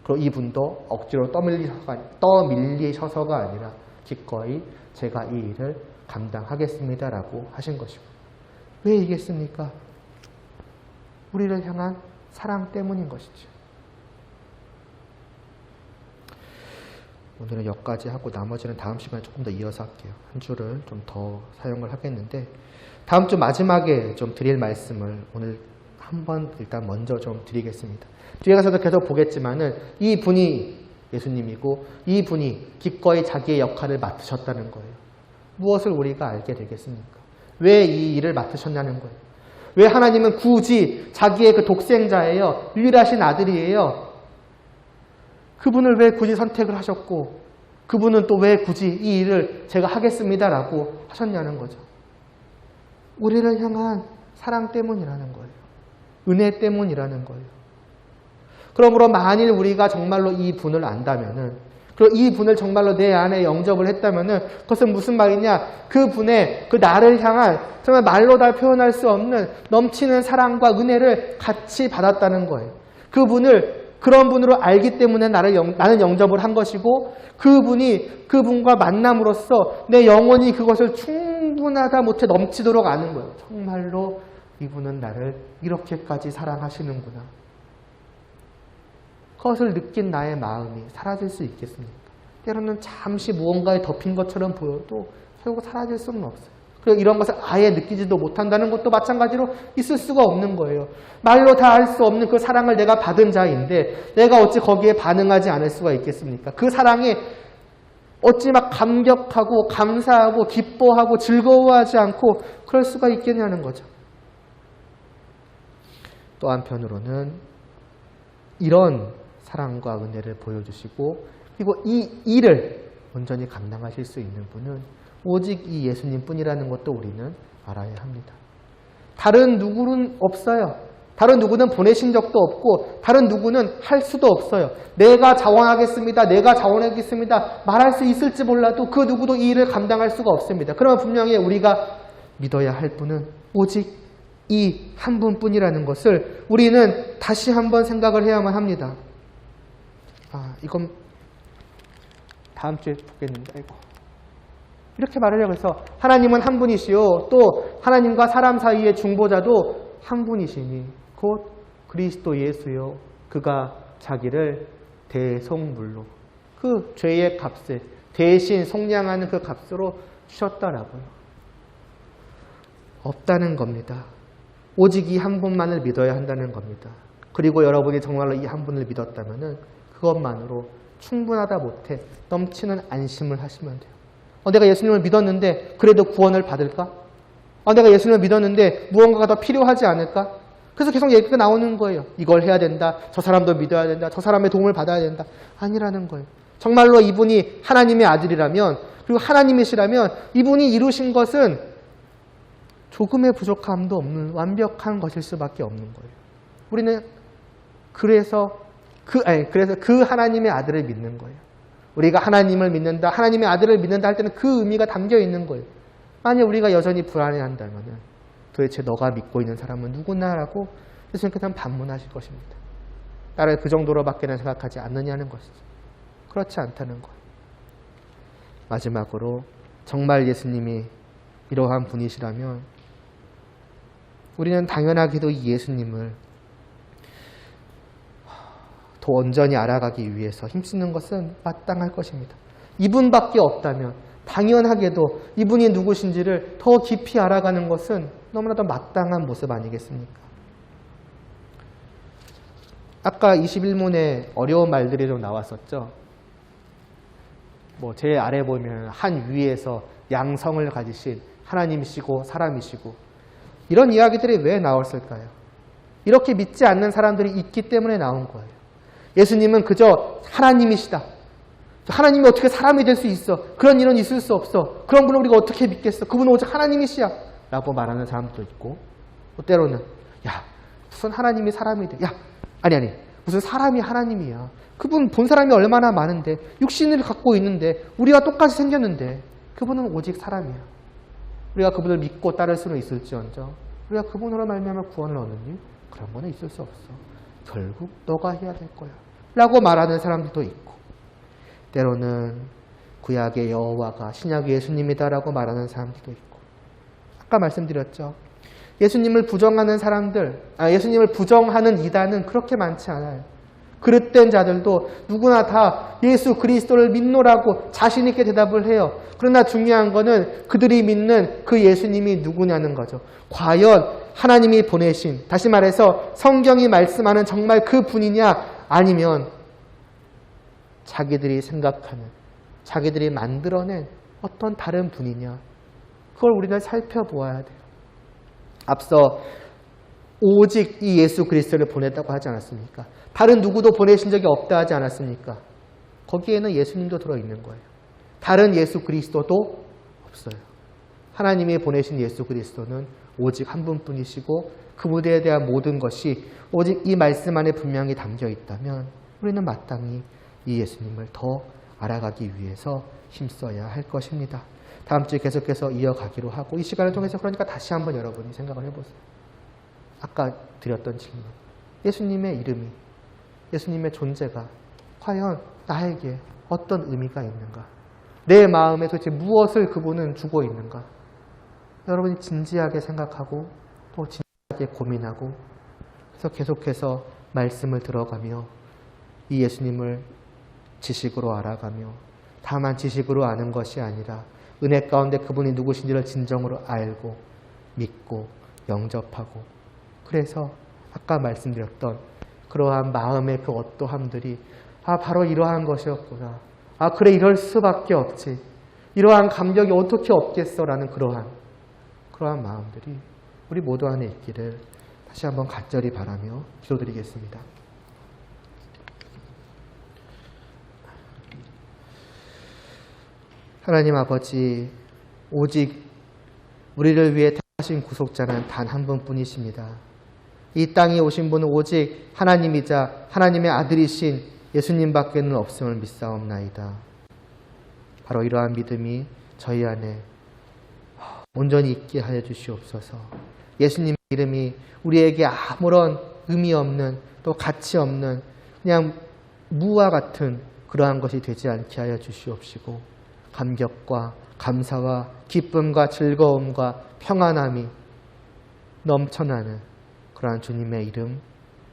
Speaker 1: 그리고 이분도 억지로 떠밀리셔서가 아니라 기꺼이 제가 이 일을 감당하겠습니다라고 하신 것이고. 왜 이겠습니까? 우리를 향한 사랑 때문인 것이죠. 오늘은 여기까지 하고 나머지는 다음 시간에 조금 더 이어서 할게요. 한 줄을 좀 더 사용을 하겠는데 다음 주 마지막에 좀 드릴 말씀을 오늘 한번 일단 먼저 좀 드리겠습니다. 뒤에 가서도 계속 보겠지만은 이 분이 예수님이고 이 분이 기꺼이 자기의 역할을 맡으셨다는 거예요. 무엇을 우리가 알게 되겠습니까? 왜 이 일을 맡으셨냐는 거예요. 왜 하나님은 굳이 자기의 그 독생자예요. 유일하신 아들이에요. 그분을 왜 굳이 선택을 하셨고 그분은 또 왜 굳이 이 일을 제가 하겠습니다라고 하셨냐는 거죠. 우리를 향한 사랑 때문이라는 거예요. 은혜 때문이라는 거예요. 그러므로 만일 우리가 정말로 이 분을 안다면은 그리고 이 분을 정말로 내 안에 영접을 했다면은 그것은 무슨 말이냐? 그 분의 그 나를 향한 정말 말로 다 표현할 수 없는 넘치는 사랑과 은혜를 같이 받았다는 거예요. 그분을 그런 분으로 알기 때문에 나는 영접을 한 것이고 그분과 만남으로써 내 영혼이 그것을 충분하다 못해 넘치도록 아는 거예요. 정말로 이분은 나를 이렇게까지 사랑하시는구나. 그것을 느낀 나의 마음이 사라질 수 있겠습니까? 때로는 잠시 무언가에 덮인 것처럼 보여도 결국 사라질 수는 없어요. 그리고 이런 것을 아예 느끼지도 못한다는 것도 마찬가지로 있을 수가 없는 거예요. 말로 다 할 수 없는 그 사랑을 내가 받은 자인데 내가 어찌 거기에 반응하지 않을 수가 있겠습니까? 그 사랑에 어찌 막 감격하고 감사하고 기뻐하고 즐거워하지 않고 그럴 수가 있겠냐는 거죠. 또 한편으로는 이런 사랑과 은혜를 보여주시고 그리고 이 일을 온전히 감당하실 수 있는 분은 오직 이 예수님뿐이라는 것도 우리는 알아야 합니다. 다른 누구는 없어요. 다른 누구는 보내신 적도 없고 다른 누구는 할 수도 없어요. 내가 자원하겠습니다. 내가 자원하겠습니다. 말할 수 있을지 몰라도 그 누구도 이 일을 감당할 수가 없습니다. 그러면 분명히 우리가 믿어야 할 분은 오직 이 한 분뿐이라는 것을 우리는 다시 한번 생각을 해야만 합니다. 이건 다음 주에 보겠는데 아이고. 이렇게 말하려고 해서 하나님은 한 분이시요 또 하나님과 사람 사이의 중보자도 한 분이시니 곧 그리스도 예수요 그가 자기를 대속물로 그 죄의 값을 대신 속량하는 그 값으로 주셨다라고요. 없다는 겁니다. 오직 이 한 분만을 믿어야 한다는 겁니다. 그리고 여러분이 정말로 이 한 분을 믿었다면 그것만으로 충분하다 못해 넘치는 안심을 하시면 돼요. 내가 예수님을 믿었는데 그래도 구원을 받을까? 내가 예수님을 믿었는데 무언가가 더 필요하지 않을까? 그래서 계속 얘기가 나오는 거예요. 이걸 해야 된다. 저 사람도 믿어야 된다. 저 사람의 도움을 받아야 된다. 아니라는 거예요. 정말로 이분이 하나님의 아들이라면 그리고 하나님이시라면 이분이 이루신 것은 조금의 부족함도 없는 완벽한 것일 수밖에 없는 거예요. 우리는 그래서 그 하나님의 아들을 믿는 거예요. 우리가 하나님을 믿는다, 하나님의 아들을 믿는다 할 때는 그 의미가 담겨 있는 거예요. 만약 우리가 여전히 불안해한다면 도대체 너가 믿고 있는 사람은 누구나라고 예수님께서 반문하실 것입니다. 나를 그 정도로밖에는 생각하지 않느냐는 것이죠. 그렇지 않다는 거예요. 마지막으로 정말 예수님이 이러한 분이시라면 우리는 당연하게도 이 예수님을 더 온전히 알아가기 위해서 힘쓰는 것은 마땅할 것입니다. 이분밖에 없다면 당연하게도 이분이 누구신지를 더 깊이 알아가는 것은 너무나도 마땅한 모습 아니겠습니까? 아까 21문에 어려운 말들이 좀 나왔었죠. 제 아래 보면 한 위에서 양성을 가지신 하나님이시고 사람이시고 이런 이야기들이 왜 나왔을까요? 이렇게 믿지 않는 사람들이 있기 때문에 나온 거예요. 예수님은 그저 하나님이시다. 하나님이 어떻게 사람이 될 수 있어? 그런 일은 있을 수 없어. 그런 분을 우리가 어떻게 믿겠어? 그분은 오직 하나님이시야. 라고 말하는 사람도 있고 또 때로는 야 무슨 하나님이 사람이 돼? 야 아니 무슨 사람이 하나님이야. 그분 본 사람이 얼마나 많은데 육신을 갖고 있는데 우리와 똑같이 생겼는데 그분은 오직 사람이야. 우리가 그분을 믿고 따를 수는 있을지언정 우리가 그분으로 말미암아 구원을 얻느니 그런 거는 있을 수 없어. 결국 너가 해야 될 거야. 라고 말하는 사람들도 있고 때로는 구약의 여호와가 신약의 예수님이다라고 말하는 사람들도 있고 아까 말씀드렸죠. 예수님을 부정하는 사람들, 예수님을 부정하는 이단은 그렇게 많지 않아요. 그릇된 자들도 누구나 다 예수 그리스도를 믿노라고 자신 있게 대답을 해요. 그러나 중요한 거는 그들이 믿는 그 예수님이 누구냐는 거죠. 과연 하나님이 보내신, 다시 말해서 성경이 말씀하는 정말 그 분이냐 아니면 자기들이 생각하는, 자기들이 만들어낸 어떤 다른 분이냐 그걸 우리는 살펴보아야 돼요. 앞서 오직 이 예수 그리스도를 보냈다고 하지 않았습니까? 다른 누구도 보내신 적이 없다 하지 않았습니까? 거기에는 예수님도 들어있는 거예요. 다른 예수 그리스도도 없어요. 하나님이 보내신 예수 그리스도는 오직 한 분뿐이시고 그 무대에 대한 모든 것이 오직 이 말씀 안에 분명히 담겨 있다면 우리는 마땅히 이 예수님을 더 알아가기 위해서 힘써야 할 것입니다. 다음 주에 계속해서 이어가기로 하고 이 시간을 통해서 그러니까 다시 한번 여러분이 생각을 해보세요. 아까 드렸던 질문. 예수님의 이름이, 예수님의 존재가 과연 나에게 어떤 의미가 있는가? 내 마음에 도대체 무엇을 그분은 주고 있는가? 여러분이 진지하게 생각하고 또 진지하게 고민하고 그래서 계속해서 말씀을 들어가며 이 예수님을 지식으로 알아가며 다만 지식으로 아는 것이 아니라 은혜 가운데 그분이 누구신지를 진정으로 알고 믿고 영접하고 그래서 아까 말씀드렸던 그러한 마음의 그 어떠함들이 바로 이러한 것이었구나. 그래 이럴 수밖에 없지. 이러한 감격이 어떻게 없겠어라는 그러한 마음들이 우리 모두 안에 있기를 다시 한번 간절히 바라며 기도드리겠습니다. 하나님 아버지, 오직 우리를 위해 택하신 구속자는 단 한 분뿐이십니다. 이 땅에 오신 분은 오직 하나님이자 하나님의 아들이신 예수님밖에는 없음을 믿사옵나이다. 바로 이러한 믿음이 저희 안에 온전히 있게 하여 주시옵소서. 예수님의 이름이 우리에게 아무런 의미 없는 또 가치 없는 그냥 무와 같은 그러한 것이 되지 않게 하여 주시옵시고 감격과 감사와 기쁨과 즐거움과 평안함이 넘쳐나는 그러한 주님의 이름,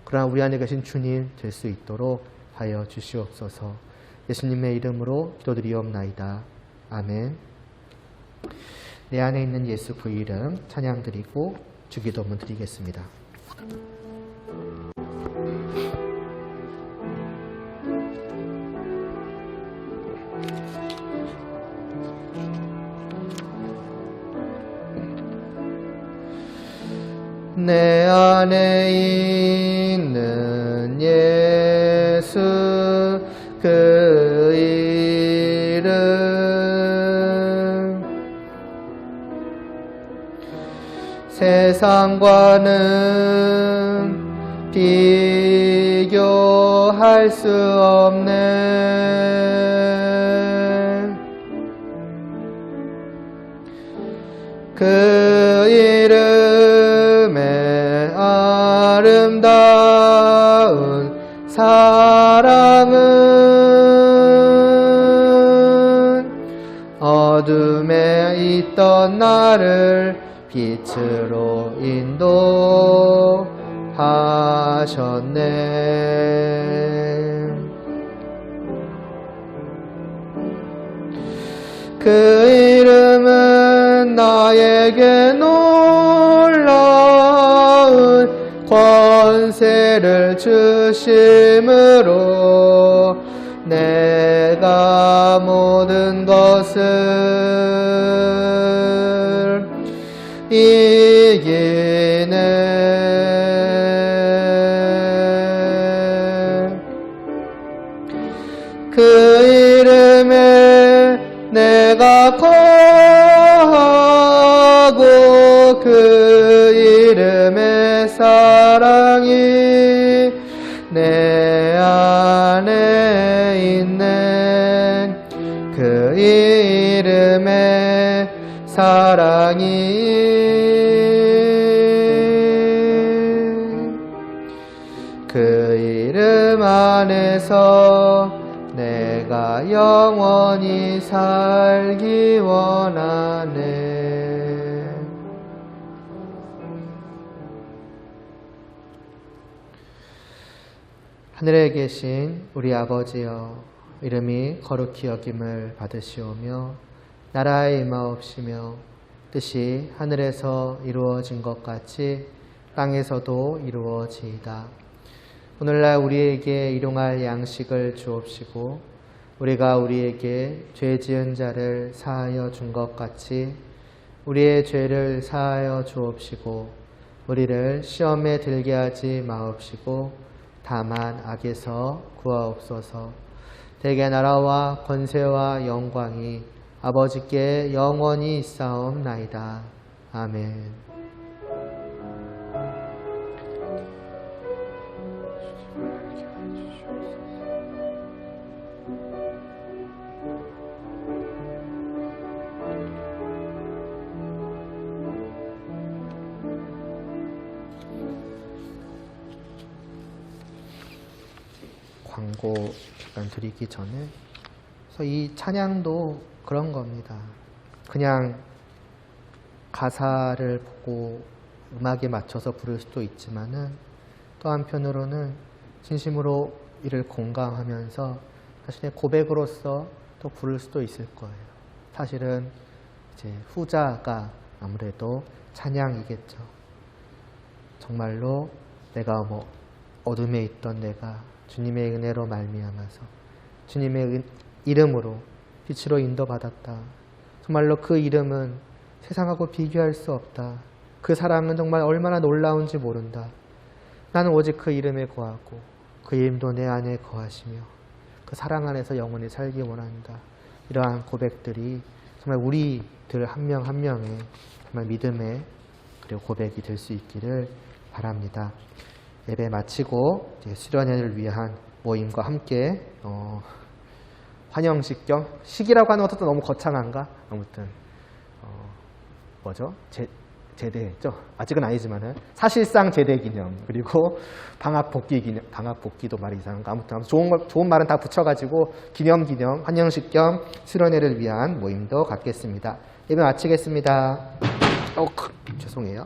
Speaker 1: 그러한 우리 안에 계신 주님 될 수 있도록 하여 주시옵소서. 예수님의 이름으로 기도드리옵나이다. 아멘. 내 안에 있는 예수 그 이름 찬양드리고 주기도문 드리겠습니다. 내 안에 있는 예수 그 이름 세상과는 비교할 수 없는 그 이름의 아름다운 사랑은 어둠에 있던 나를 빛으로 인도하셨네. 그 이름은 나에게 놀라운 권세를 주심으로 내가 모든 것을 이기네. 그 이름에 내가 거하고 그 이름의 사랑이 내 안에 있는 그 이름의 사랑이 그 이름 안에서 내가 영원히 살기 원하네. 하늘에 계신 우리 아버지여, 이름이 거룩히 여김을 받으시오며 나라에 임하옵시며 뜻이 하늘에서 이루어진 것 같이 땅에서도 이루어지이다. 오늘날 우리에게 일용할 양식을 주옵시고 우리가 우리에게 죄 지은 자를 사하여 준 것 같이 우리의 죄를 사하여 주옵시고 우리를 시험에 들게 하지 마옵시고 다만 악에서 구하옵소서. 대개 나라와 권세와 영광이 아버지께 영원히 있사옵나이다. 아멘. 광고 잠깐 드리기 전에, 그래서 이 찬양도 그런 겁니다. 그냥 가사를 보고 음악에 맞춰서 부를 수도 있지만은 또 한편으로는 진심으로 이를 공감하면서 자신의 고백으로서 또 부를 수도 있을 거예요. 사실은 이제 후자가 아무래도 찬양이겠죠. 정말로 내가 어둠에 있던 내가 주님의 은혜로 말미암아서 주님의 이름으로 빛으로 인도받았다. 정말로 그 이름은 세상하고 비교할 수 없다. 그 사랑은 정말 얼마나 놀라운지 모른다. 나는 오직 그 이름에 거하고 그 이름도 내 안에 거하시며 그 사랑 안에서 영원히 살기 원한다. 이러한 고백들이 정말 우리들 한 명 한 명의 정말 믿음의 그리고 고백이 될 수 있기를 바랍니다. 예배 마치고 이제 수련회를 위한 모임과 함께 환영식 겸, 식이라고 하는 것도 너무 거창한가? 아무튼 뭐죠? 제대죠? 아직은 아니지만은 사실상 제대 기념, 그리고 방학 복귀 기념, 방학 복귀도 말이 이상한가? 아무튼 좋은 말은 다 붙여가지고 기념 환영식 겸 수련회를 위한 모임도 갖겠습니다. 예배 마치겠습니다. 죄송해요.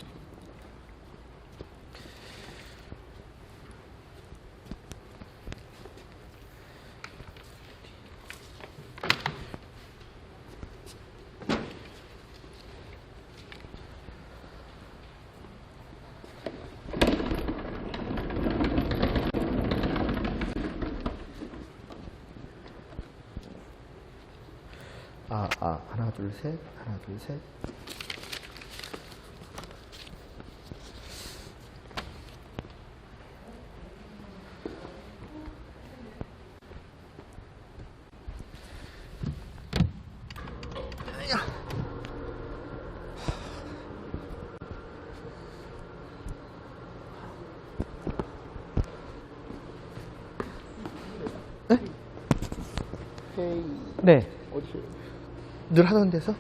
Speaker 1: 하나, 둘, 셋, 하나, 둘, 셋. 네? 네.
Speaker 2: 어디?
Speaker 1: 늘 하던 데서?